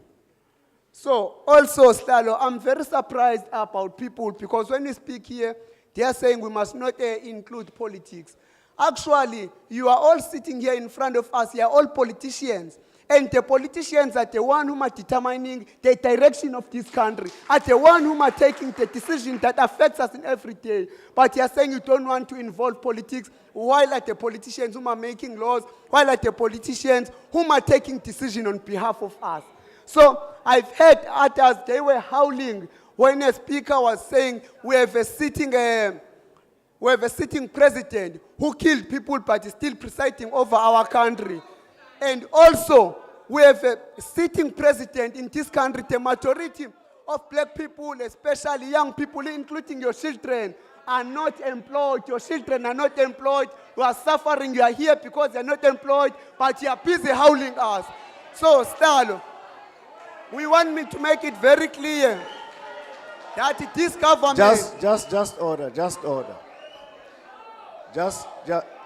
So also, Slalo, I'm very surprised about people, because when we speak here, they are saying we must not include politics. Actually, you are all sitting here in front of us. You are all politicians. And the politicians are the one who are determining the direction of this country, are the one who are taking the decision that affects us in every day. But you are saying you don't want to involve politics, while are the politicians who are making laws, while are the politicians who are taking decision on behalf of us. So I've heard others, they were howling when a speaker was saying we have a sitting president who killed people but is still presiding over our country. And also, we have a sitting president in this country, the majority of black people, especially young people, including your children, are not employed. Your children are not employed. You are suffering. You are here because you are not employed, but you are busy howling us. So, Stalo, we want me to make it very clear that this government... Just order.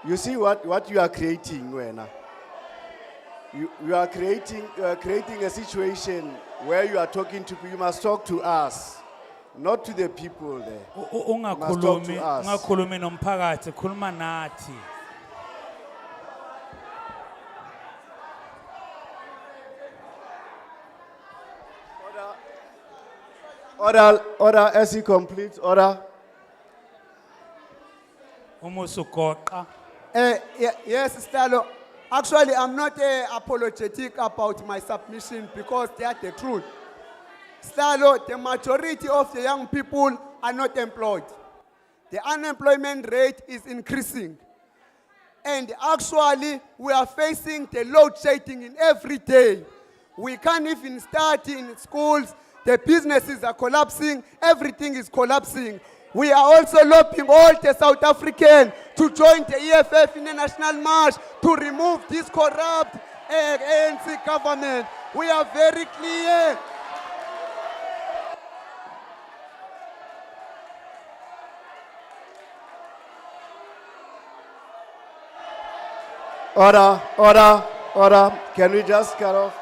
You see what you are creating, Wena? You are creating a situation where you are talking to people. You must talk to us, not to the people there. You must talk to us. Ungakhulumi nomphakathi, khuluma nathi. Order as he completes. Order. Umusukoqa. Yes, Stalo. Actually, I'm not apologetic about my submission because they are the truth. Stalo, the majority of the young people are not employed. The unemployment rate is increasing. And actually, we are facing the load shedding in every day. We can't even start in schools. The businesses are collapsing. Everything is collapsing. We are also lobbying all the South Africans to join the EFF in a national march to remove this corrupt ANC government. We are very clear. Order. Can we just cut off?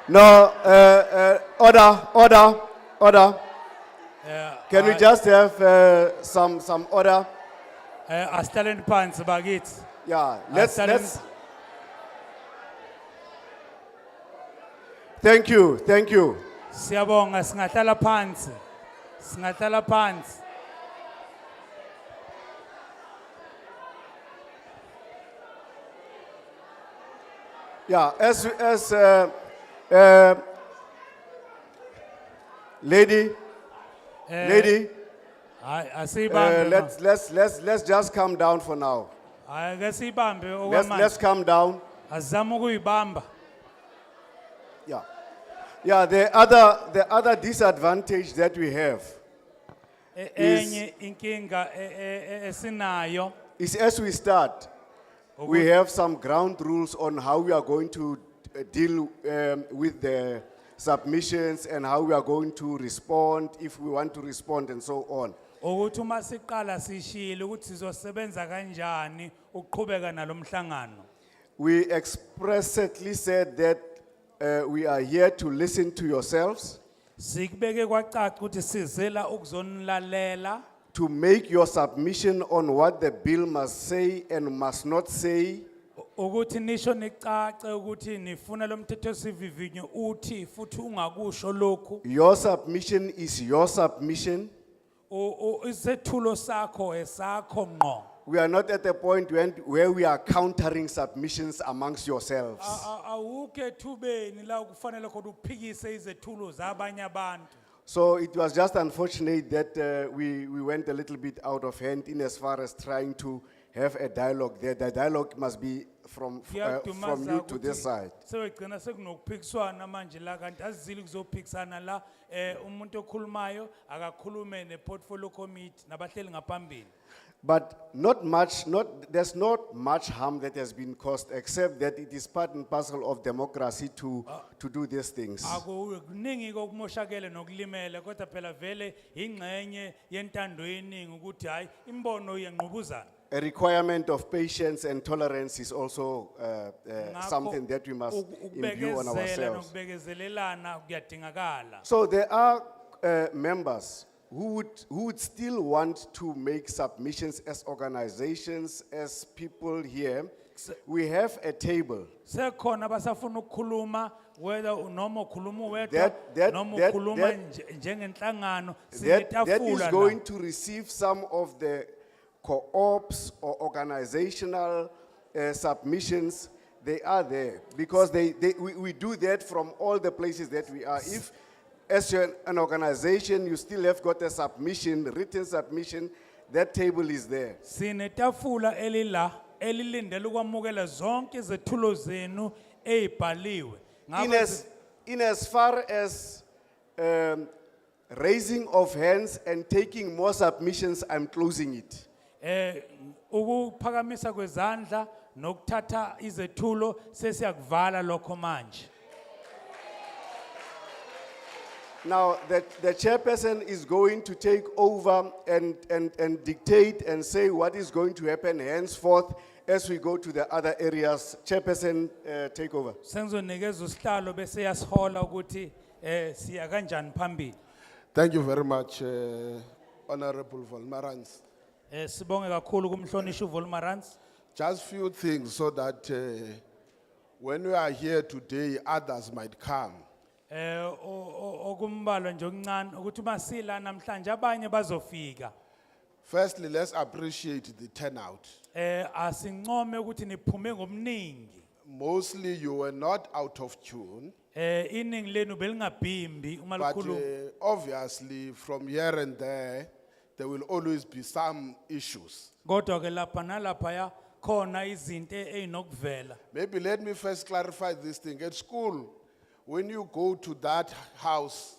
No, order. Can we just have some order? Asithaleni phansi bakithi. Yeah, let's Thank you, thank you. Siyabonga singahlala phansi. Singahlala phansi. Yeah, lady, lady, Hayi asibambe. let's just calm down for now. Hayi ke sibambe Let's okwamanje. calm down. Azama ukuyibamba. Yeah. Yeah, the other disadvantage that we have Enye inkinga esinayo. is as we start, we have some ground rules on how we are going to deal with the submissions and how we are going to respond if we want to respond and so on. Ukuthi uma siqala sishilo ukuthi sizosebenza kanjani ukuqhubeka nalomhlangano. We expressly said that we are here to listen to yourselves, Sikubeke kwacaca ukuthi sizela ukuzonilalela to make your submission on what the bill must say and must not say, ukuthi nisho nicace ukuthi nifuna lomthethosivivinyo uthi futhi ungakusho lokhu. Your submission is your submission. Isethulo sakho esakho ngqo. We are not at a point where we are countering submissions amongst yourselves. Awuke ethubeni la kufanele khona uphikise izethulo zabanye abantu. So it was just unfortunate that we went a little bit out of hand in as far as trying to have a dialogue there. The dialogue must be from you to this side. Sebegcina sekunokuphikiswana manje la kanti azizile kuzophikisana la umuntu okhulumayo akakhulume ne-portfolio committee nabahleli ngaphambili. But there's not much harm that has been caused, except that it is part and parcel of democracy to do these things. Akuningi kokumoshakele nokulimele kodwa phela vele ingxenye yentando yeningi ukuthi hayi imbono yenqubuzana. A requirement of patience and tolerance is also something that we must imbue on ourselves. Nokubekezelelana kuyadingakala. So there are members who would still want to make submissions as organizations, as people here. We have a table. Sekhona basafuna ukukhuluma whether noma ukhuluma wedwa noma ukhuluma njengenhlangano That is sinetafula going to receive some of the co-ops or organizational submissions. They are there because we do that from all the places that we are. If as you're an organization, you still have got a submission, written submission, that table is there. sinetafula elila elilindele ukwamukela zonke izethulo zenu ezibhaliwe. In as far as raising of hands and taking more submissions, I'm closing it. Ukuphakamisa kwezandla nokuthatha izethulo sesiyakuvala lokho manje. Now, the chairperson is going to take over and dictate and say what is going to happen henceforth as we go to the other areas. Chairperson, take over. Sengizonikeza usihlalo bese yasihola ukuthi siya kanjani phambili. Thank you very much, Honorable Volmarans. Sibonge kakhulu kumhlonishwa uVolmarans. Just few things so that when we are here today, others might come. Okumbalo nje okuncane ukuthi masila namhlanje abanye bazofika. Firstly, let's appreciate the turnout. Asincome ukuthi niphume ngomningi. Mostly you were not out of tune, Iningi lenu belingabhimbi uma but likhuluma. obviously from here and there will always be some issues. Kodwa ke lapha nalapha khona izinto ezinokuvela. Maybe let me first clarify this thing. At school, when you go to that house,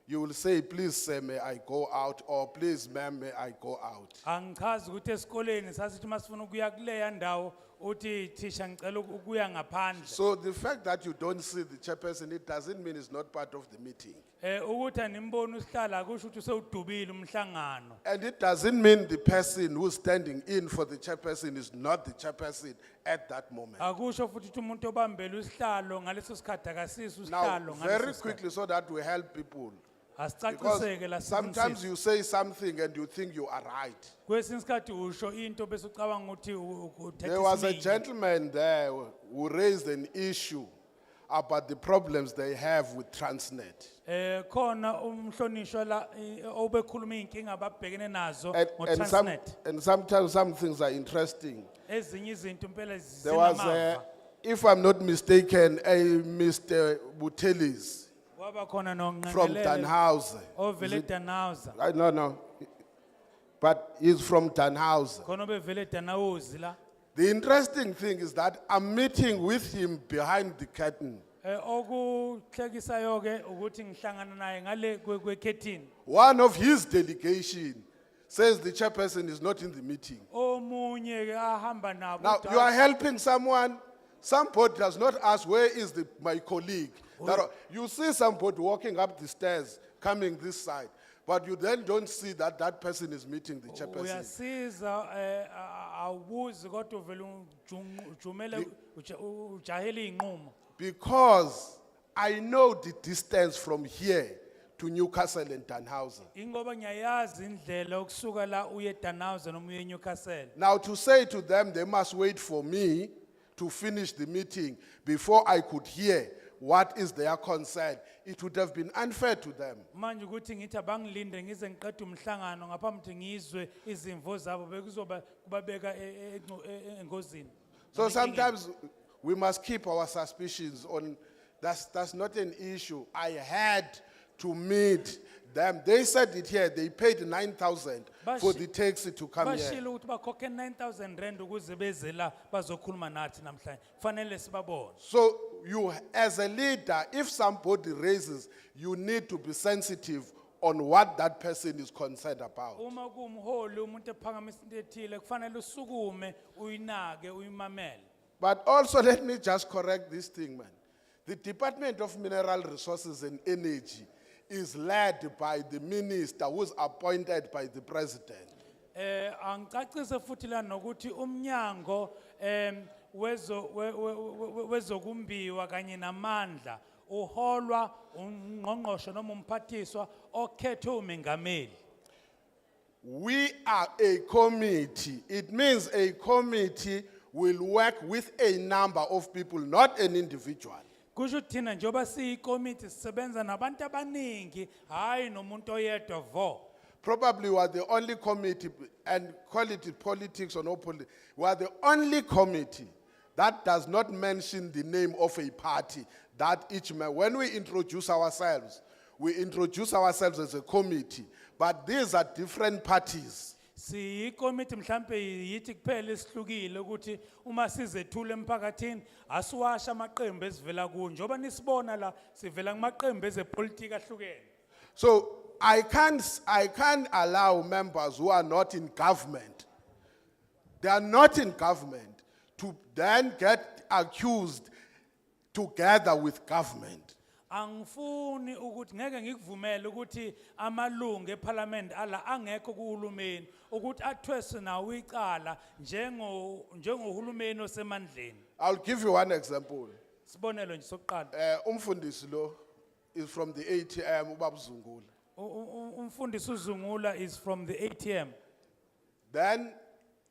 you will say, please sir, may I go out, or please ma'am, may I go out. Angichazi ukuthi esikoleni sasithi masifuna ukuya kuleya ndawo uthi thisha ngicela ukuya ngaphandle. So the fact that you don't see the chairperson, it doesn't mean it's not part of the meeting. Ukuthi animboni usihlala kusho ukuthi usewudubile umhlangano. And it doesn't mean the person who's standing in for the chairperson is not the chairperson at that moment. Akusho futhi ukuthi umuntu obambele usihlalo ngaleso sikhathi akasisi Now, usihlalo very quickly so that we help people. Asicaciseke la Because sometimes you say something and you think you are right. kwesinye isikhathi usho into bese ucabanga ukuthi uthethe There was a isinye. gentleman there who raised an issue about the problems they have with Transnet. Khona umhlonishwa la obekhuluma inkinga ababhekene nazo And ngoTransnet. sometimes some things are interesting. Ezinye izinto impela There was, zinamava. if I'm not mistaken, a Mr. Butelis Kwaba khona from noNgqengelele Danhausen. ovele Danhausen. No, but he's from Danhausen. Khona obevele Danhausen la. The interesting thing is that I'm meeting with him behind the curtain. Okuhlekisayo ke ukuthi ngihlangana naye ngale kwekhethini. One of his delegation says the chairperson is not in the meeting. Omunye ke ahamba nabo. Now, you are helping someone, somebody does not ask, where is my colleague? You see somebody walking up the stairs, coming this side, but you then don't see that that person is meeting the chairperson. Uyasiza awubuzi kodwa vele ujumele ujahele inqumo. Because I know the distance from here to Newcastle and Danhausen. Ingoba ngiyayazi indlela ukusuka la uye Danhausen noma uye Newcastle. Now, to say to them they must wait for me to finish the meeting before I could hear what is their concern, it would have been unfair to them. Manje ukuthi ngithi abangilinde ngize ngiqede umhlangano ngaphambi ukuthi ngizwe izimvo zabo bekuzoba kubabeka engozini. So sometimes we must keep our suspicions on, that's not an issue. I had to meet them. They said it here, they paid 9,000 for the taxi to come here. Bashilo ukuthi bakhokhe 9,000 rand ukuze beze la bazokhuluma nathi namhlanje. Fanele sibabone. So you, as a leader, if somebody raises, you need to be sensitive on what that person is concerned about. Uma kuumholi umuntu ephakamisa into ethile kufanele usukume uyinake uyimamele. But also, let me just correct this thing, man. The Department of Mineral Resources and Energy is led by the minister who is appointed by the president. Angicacise futhi la nokuthi umnyango wezokumbiwa kanye namandla uholwa ungqongqoshe noma umphathiswa okhethwe umengameli. We are a committee. It means a committee will work with a number of people, not an individual. Kusho thina njoba siyikomiti sisebenza nabantu abaningi hayi nomuntu oyedwa vo. Probably we are the only committee, and call it politics or no politics, we are the only committee that does not mention the name of a party. That each man, when we introduce ourselves as a committee, but these are different parties. Siyikomiti mhlambe yithi kuphela isihlukile ukuthi uma sizethula emphakathini asiwasha amaqembu esivela kuwo njoba nisibona la sivela kumaqembu ezepolitiki ahlukene. So I can't allow members who are not in government, they are not in government, to then get accused together with government. Angifuni ukuthi ngeke ngikuvumele ukuthi amalungu eParliament ala angekho kuhulumeni ukuthi athwese nawo icala njengohulumeni osemandleni. I'll give you one example. Sibonelo nje sokuqala. Umfundisi lo is from the ATM ubabuzungula. Umfundisi uZungula is from the ATM. Then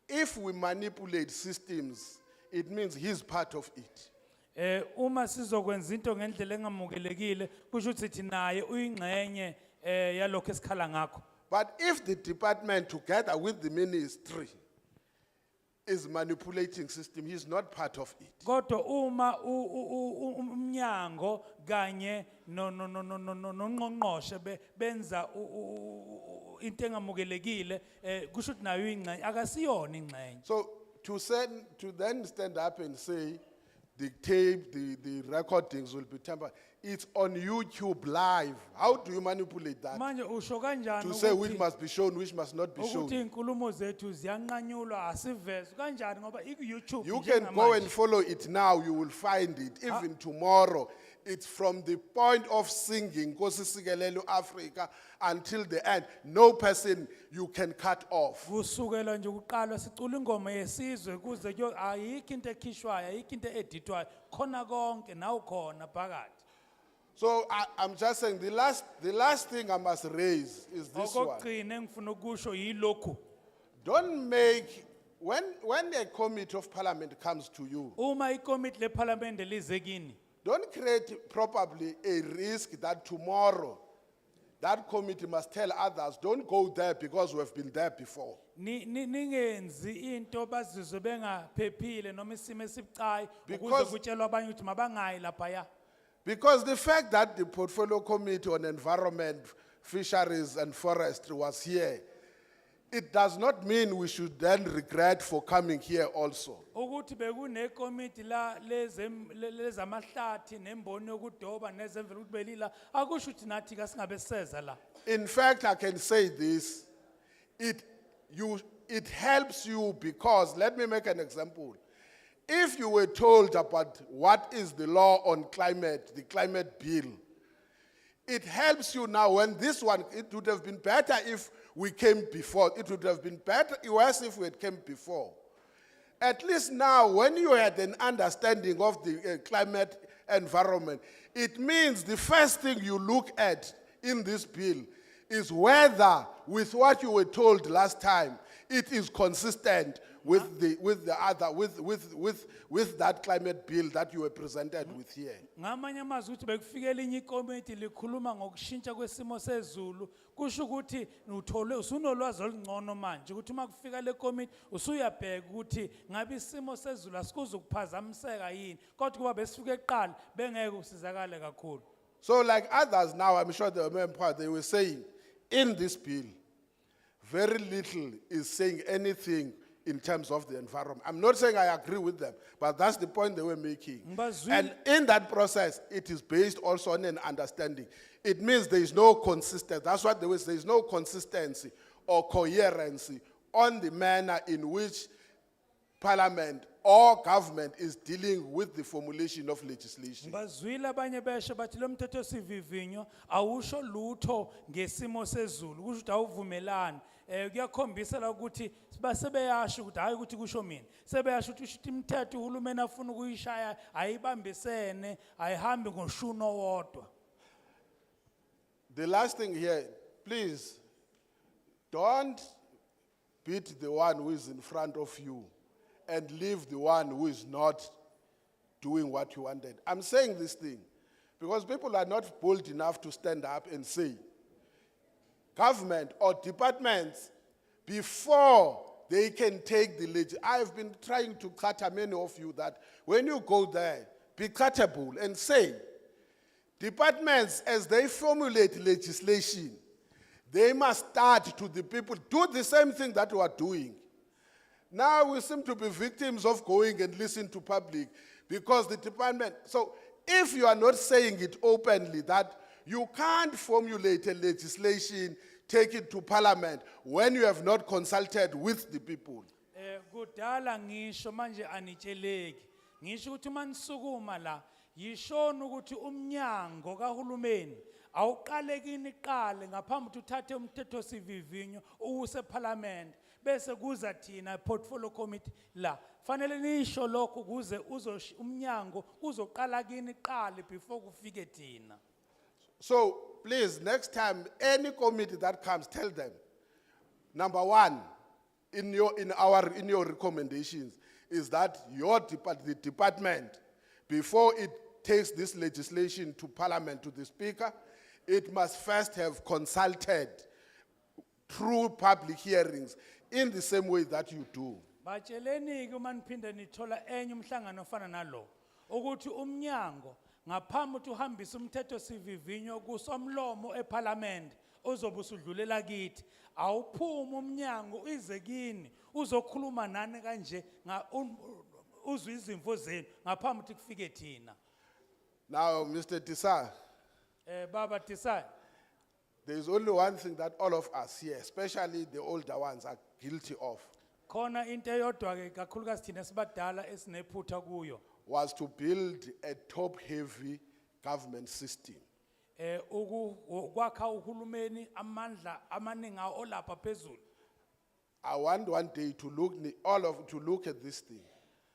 if we manipulate systems, it means he's part of it. Uma sizokwenza into ngendlela engamukelekile kusho ukuthi thina naye uyingxenye yalokho esikhala ngakho. But if the department together with the ministry is manipulating system, he's not part of it. Kodwa uma umnyango kanye nongqongqoshe benza into engamukelekile kusho ukuthi nayo ingxenye akasiyona ingxenye. So to then stand up and say the tape, the recordings will be tampered. It's on YouTube live. How do you manipulate that? Manje usho kanjani To say which must be shown, which must not be ukuthi shown. inkulumo zethu ziyanqanyulwa asivezwe kanjani ngoba iku-YouTube You can go and njengamanje. follow it now, you will find it. Even tomorrow, it's from the point of singing, Nkosi Sikelel' Africa, until the end. No person you can cut off. Kusukela nje ukuqalwa sicula ingoma yesizwe kuze ayikho into ekhishwayo ayikho into editwayo khona konke nawu khona phakathi. So I'm just saying the last thing I must raise is this one. Okugcina engifuna ukusho yilokhu. Don't make, when a committee of parliament comes to you, Uma ikomiti leParliament lize kini don't create probably a risk that tomorrow that committee must tell others, don't go there because we have been there before. Ningenzi into bazizwe bengaphephile noma isimo esibucayi ukuze Because- kutshelwe abanye ukuthi mabangayi laphaya. Because the fact that the Portfolio Committee on Environment, Fisheries and Forestry was here, it does not mean we should then regret for coming here also. Ukuthi bekunekomiti la lezamahlathi nemboni yokudoba nezemvelo ukuthi belila akusho ukuthi nathi kasingabe seza la. In fact, I can say this, it helps you because, let me make an example. If you were told about what is the law on climate, the climate bill, it helps you now when this one, it would have been better if we came before. It would have been worse if we had came before. At least now, when you had an understanding of the climate environment, it means the first thing you look at in this bill is whether, with what you were told last time, it is consistent with that climate bill that you were presented with here. Ngamanye amazwi ukuthi bekufike elinye ikomiti likhuluma ngokushintsha kwesimo sezulu kusho ukuthi uthole usunolwazi olungcono manje ukuthi uma kufika le komiti usuyabheka ukuthi ngabe isimo sezulu asikuzukuphazamiseka yini kodwa kuba besifike eqala bengeke usizakale kakhulu. So like others now, I'm sure they were saying, in this bill, very little is saying anything in terms of the environment. I'm not saying I agree with them, but that's the point they were making. And in that process, it is based also on an understanding. It means there is no consistency. That's what they were saying. There is no consistency or coherency on the manner in which Parliament or government is dealing with the formulation of legislation. Bazwile abanye besho bathi lo mthetho sivivinyo awusho lutho ngesimo sezulu kusho ukuthi awuvumelani kuyakhombisa la ukuthi basebeyasho ukuthi hayi ukuthi kusho mina sebeyasho ukuthi imithetho uhulumeni afuna ukuyishaya ayibambisene ayihambi ngoshuno wodwa. The last thing here, please, don't beat the one who is in front of you and leave the one who is not doing what you wanted. I'm saying this thing because people are not bold enough to stand up and say, government or departments, before they can take the legis. I've been trying to cater many of you that when you go there, be catable and say, departments, as they formulate legislation, they must start to the people, do the same thing that we are doing. Now we seem to be victims of going and listen to public because the department, so if you are not saying it openly that you can't formulate a legislation, take it to Parliament when you have not consulted with the people. Kudala ngisho manje anitsheleki ngisho ukuthi manisukuma la yishona ukuthi umnyango kahulumeni awuqalekini iqale ngaphambi ukuthi uthathe umthetho sivivinyo uwuse Parliament bese kuza thina portfolio committee la fanele nisho lokho kuze umnyango uzoqala kini iqale before kufike thina. So please, next time, any committee that comes, tell them, number one, in your recommendations, is that the department, before it takes this legislation to Parliament, to the Speaker, it must first have consulted through public hearings in the same way that you do. Batsheleni ke maniphinde nithola enye umhlangano ofana nalo ukuthi umnyango ngaphambi ukuthi uhambise umthetho sivivinyo kusomlomo eParliament ozobe usudlulela kithi awuphuma umnyango ize kini uzokhuluma nani kanje uzwe izimvo zenu ngaphambi ukuthi kufike thina. Now, Mr. Tisa, Baba Tisa, there is only one thing that all of us here, especially the older ones, are guilty of, khona into eyodwa ke kakhulukazi thina sibadala esinephutha kuyo was to build a top-heavy government system. ukwakha uhulumeni amandla amaningi olapha phezulu. I want one day to look at this thing.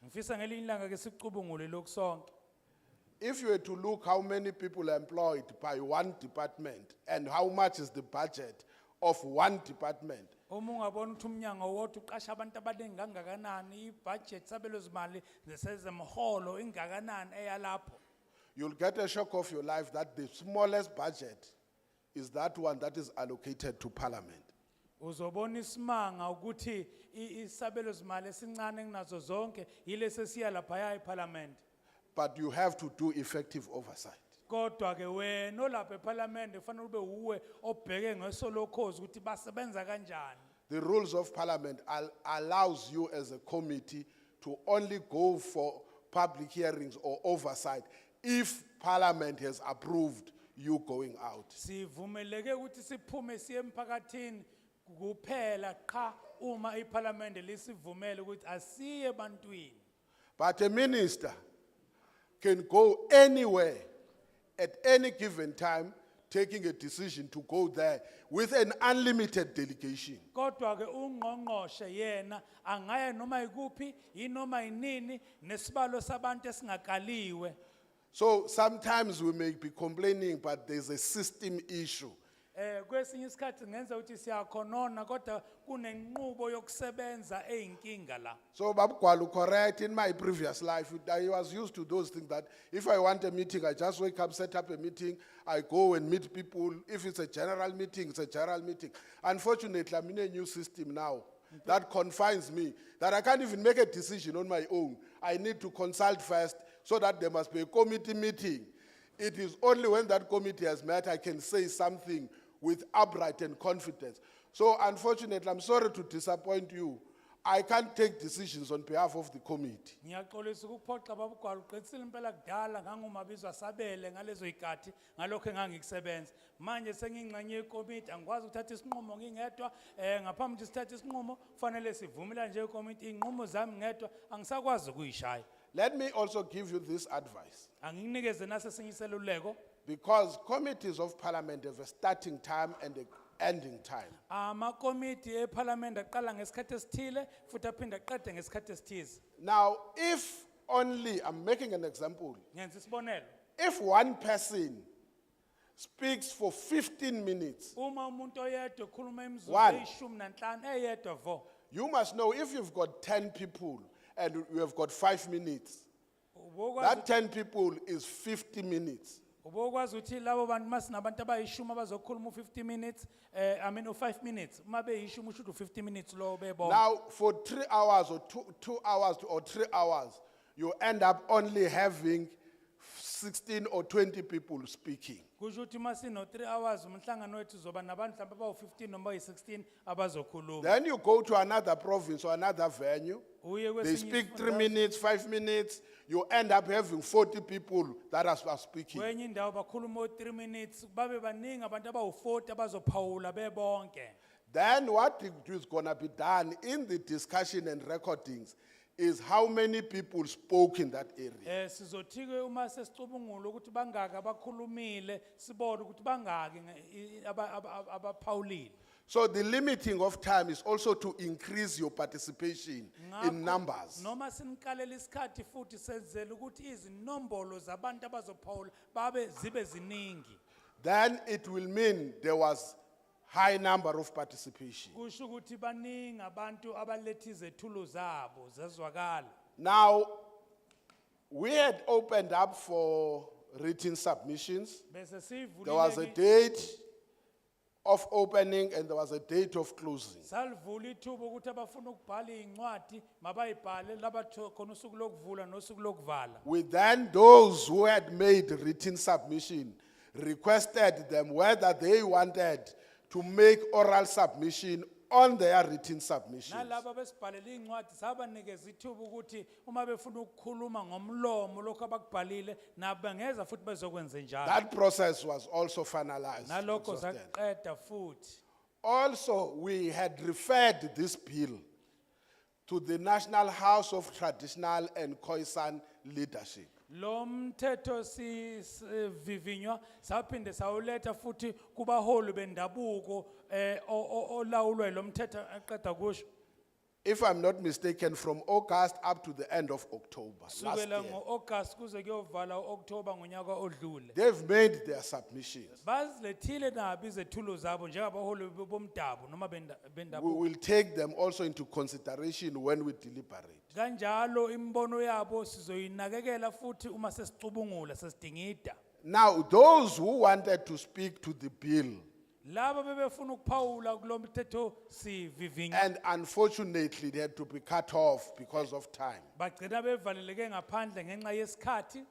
Ngifisa ngelinye ilanga ke sicubungule lokho sonke. If you were to look how many people are employed by one department and how much is the budget of one department, Uma ungabona ukuthi umnyango wodwa uqasha abantu abaningi kangakanani ibudget sabelo zimali zesezemholo ingakanani eyalapho. you'll get a shock of your life that the smallest budget is that one that is allocated to parliament. Uzobona isimanga ukuthi isabelo zimali esincane kunazo zonke yilesi siya lapha eParliament. But you have to do effective oversight. Kodwa ke wena olapha eParliament kufanele ube uwe obheke ngesolokhozi ukuthi basebenza kanjani. The rules of parliament allows you as a committee to only go for public hearings or oversight if parliament has approved you going out. Sivumeleke ukuthi siphume siye emphakathini kuphela qha uma iParliament lisivumele ukuthi asiye bantwini. But a minister can go anywhere at any given time, taking a decision to go there with an unlimited delegation. Kodwa ke ungqongqoshe yena angaya noma ikuphi inoma inini nesibalo sabantu esingakaliwe. So sometimes we may be complaining, but there's a system issue. Kwesinye isikhathi ngenza ukuthi siyakhonona kodwa kunenqubo yokusebenza eyinkinga la. So Babu Kwalu, correct, in my previous life, I was used to those things that if I want a meeting, I just wake up, set up a meeting, I go and meet people. If it's a general meeting, it's a general meeting. Unfortunately, I'm in a new system now that confines me, that I can't even make a decision on my own. I need to consult first, so that there must be a committee meeting. It is only when that committee has met, I can say something with upright and confidence. So unfortunately, I'm sorry to disappoint you. I can't take decisions on behalf of the committee. Ngiyaxolisa ukuphoxa babugwala uqinisile impela kudala ngangumabizwa sabele ngalezo ikhathi ngalokho engangikusebenza. Manje sengingxenye yekomiti angikwazi ukuthatha isinqumo ngingedwa ngaphambi ukuthi sithathe isinqumo kufanele sivumela nje ikomiti inqumo zami ngedwa angisakwazi ukuyishaya. Let me also give you this advice. Anginikeze nasesinye iseluleko. Because committees of parliament have a starting time and an ending time. Amakomiti eParliament aqala ngesikhathi esithile futhi aphinde aqede ngesikhathi esithize. Now, if only, I'm making an example, Ngenza isibonelo. if one person speaks for 15 minutes, Uma umuntu oyedwa ekhuluma imizuzu One. eyishumi nanhlanu eyedwa vo. you must know if you've got 10 people and you have got 5 minutes, that 10 people is 50 minutes. Ubokwazi ukuthi labo bantu masinabantu abayishumi abazokhuluma u50 minutes u5 minutes uma beyishumi usho ukuthi u50 minutes lo bebonke. Now, for 3 hours or 2 hours or 3 hours, you end up only having 16 or 20 people speaking. Kusho ukuthi masino 3 hours umhlangano wethu uzoba nabantu mhlawumbe abawu15 noma abayi16 abazokhuluma. Then you go to another province or another venue, Uye they kwesinye speak 3 isifundazwe. minutes, 5 minutes, you end up having 40 people that are speaking. Kwenye indawo bakhuluma u3 minutes babe baningi abantu abawu40 abazophawula bebonke. Then what is going to be done in the discussion and recordings is how many people spoke in that area. Sizothike uma sesicubungula ukuthi bangaki abakhulumile sibone ukuthi bangaki abaphawulile. So the limiting of time is also to increase your participation in numbers. Noma sinikalela isikhathi futhi senzele ukuthi izinombolo zabantu abazophawula babe zibe ziningi. Then it will mean there was high number of participation. Kusho ukuthi baningi abantu abalethe izethulo zabo zezwakala. Now, we had opened up for written submissions. Bese There was a sivulile date of opening and there was a date of closing. salivula ithuba ukuthi abafuna ukubhala incwadi mabayibhale labatho khona usuku lokuvula nosuku lokuvala. With then those who had made written submission requested them whether they wanted to make oral submission on their written submissions. Nalabo besibhalela incwadi sabanikeza ithuba ukuthi uma befuna ukukhuluma ngomlomo lokho abakubhalile nabangeza futhi bezokwenza njalo. That process was also finalized. Nalokho exhausted. zaqeda futhi. Also, we had referred this bill to the National House of Traditional and Khoisan Leadership. Lo mthetho vivinywa saphinde sawuletha futhi kubaholi bendabuko olawulwe lo mthetho aqeda kusho. if I'm not mistaken, from August up to the end of October last Sukela year. ngo-August kuze kuyovala u-October ngonyaka odlule. They've made their submissions. Bazilethile nabo izethulo zabo njengabaholi bomdabu noma We bendabuko. will take them also into consideration when we deliberate. Kanjalo imbono yabo sizoyinakekela futhi uma sesicubungula sesidingida. Now, those who wanted to speak to the bill, Laba bebefuna ukuphawula kulo mthetho sivivinyo and unfortunately they had to be cut off because of time. bagcina bevaleleke ngaphandle ngenxa yesikhathi.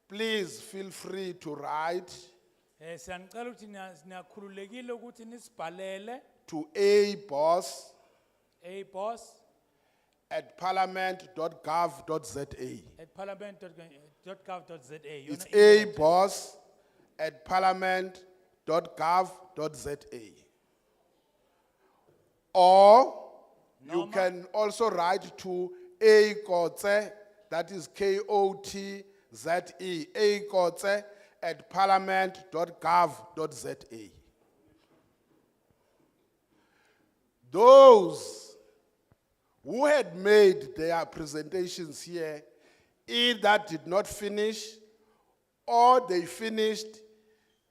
Please feel free to write Siyanicela ukuthi niyakhululekile ukuthi nisibhalele to A-boss boss at parliament.gov.za. at parliament.gov.za. It's A-boss at parliament.gov.za. Or you Noma- can also write to A-Kotze, that is Kotze, A-Kotze at parliament.gov.za. Those who had made their presentations here either did not finish or they finished,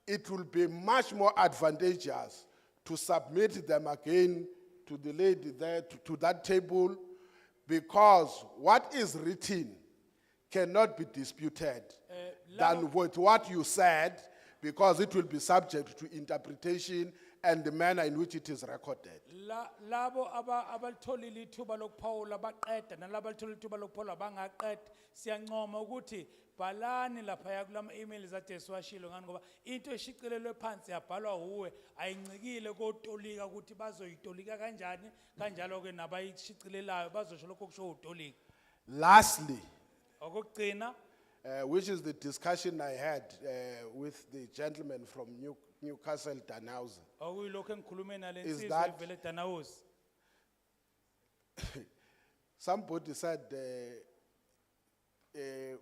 it will be much more advantageous to submit them again to the lady there, to that table, because what is written cannot be disputed than with what you said, because it will be subject to interpretation and the manner in which it is recorded. Labo abalitholile ithuba lokuphawula baqeda nalabo abalitholile ithuba lokuphawula bangaqeda siyancoma ukuthi bhalani lapha kulama emails ade siwashilo ngani ngoba into eshicilelwe phansi yabhalwa uwe ayincikile kotolika ukuthi bazoyitolika kanjani kanjalo ke nabayishicilelayo bazosho lokho kusho utolika. Lastly, Okugcina which is the discussion I had with the gentleman from Newcastle, Danhausen. okuyilokho engikhulume nale Is nsizwa that- evele Danhausen. Somebody said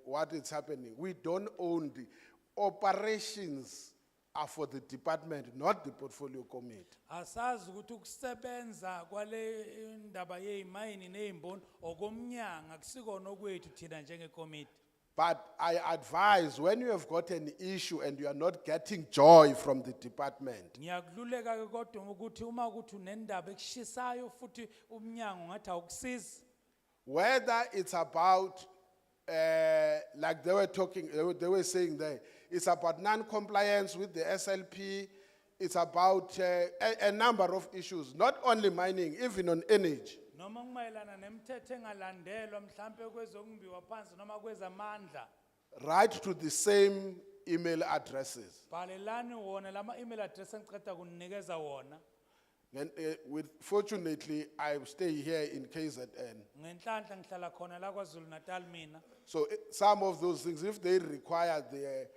what is happening. We don't own the operations are for the department, not the portfolio committee. Asazi ukuthi ukusebenza kwale indaba yezimayini nezimboni okomnyanga kusikona okwethu thina njengekommittee. But I advise when you have got an issue and you are not getting joy from the department, Ngiyakululeka ke kodwa ukuthi uma ukuthi unendaba ekushisayo futhi umnyango ngathi awukusizi. whether it's about, like they were talking, they were saying there, it's about non-compliance with the SLP, it's about a number of issues, not only mining, even on energy. Noma kumayelana nemithetho engalandelwa mhlambe kwezokungbiwa phansi noma kwezamandla. Write to the same email addresses. Bhalelani wona lama email address engiceda kuninikeza wona. And, fortunately, I stay here in KZN. Ngenhlanhla ngihlala khona la kwaZulu Natal mina. So some of those things, if they require the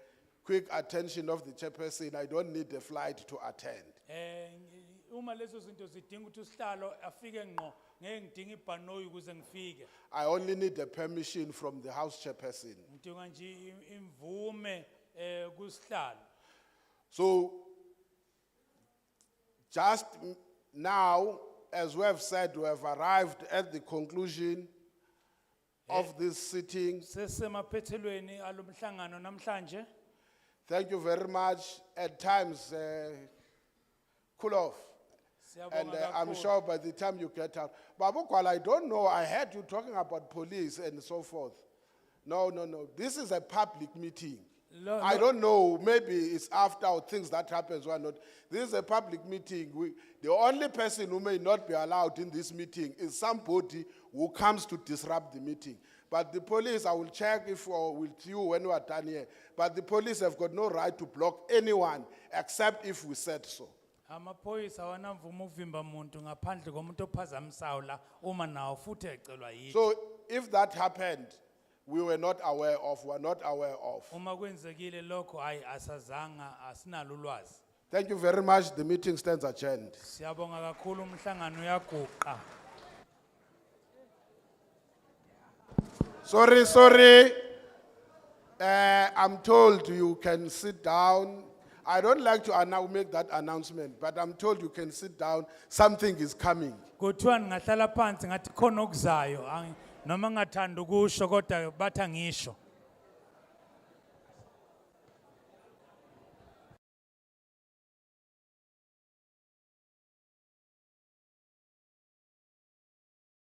quick attention of the chairperson, I don't need a flight to attend. Uma lezo zinto zidinga ukuthi usihlalo afike ngqo ngeke ngidinga ibhanoyi ukuze ngifike. I only need a permission from the house chairperson. Ngidinga nje imvume kusihlalo. So just now, as we have said, we have arrived at the conclusion of this sitting. Sesemaphethelweni alomhlangano namhlanje. Thank you very much. At times, cool off. And Siyabonga I'm kakhulu. sure by the time you get out. Babu Kwala, I don't know, I heard you talking about police and so forth. No. This is a public meeting. I don't know, maybe it's after or things that happens or not. This is a public meeting. The only person who may not be allowed in this meeting is somebody who comes to disrupt the meeting. But the police, I will check if with you when we are done here. But the police have got no right to block anyone except if we said so. Amaphoyisa awanamvumo ukuvimba umuntu ngaphandle komuntu ophazamisayo la uma nawo futhi ecelwa yithi. So if that happened, we were not aware of. Uma kwenzekile lokho hayi asazanga asinalo ulwazi. Thank you very much. The meeting stands adjourned. Siyabonga kakhulu umhlangano uyaguqa. Sorry. I'm told you can sit down. I don't like to make that announcement, but I'm told you can sit down, something is coming. Kuthiwa ngingahlala phansi ngathi khona okuzayo noma ngingathanda ukusho kodwa bathi angisho.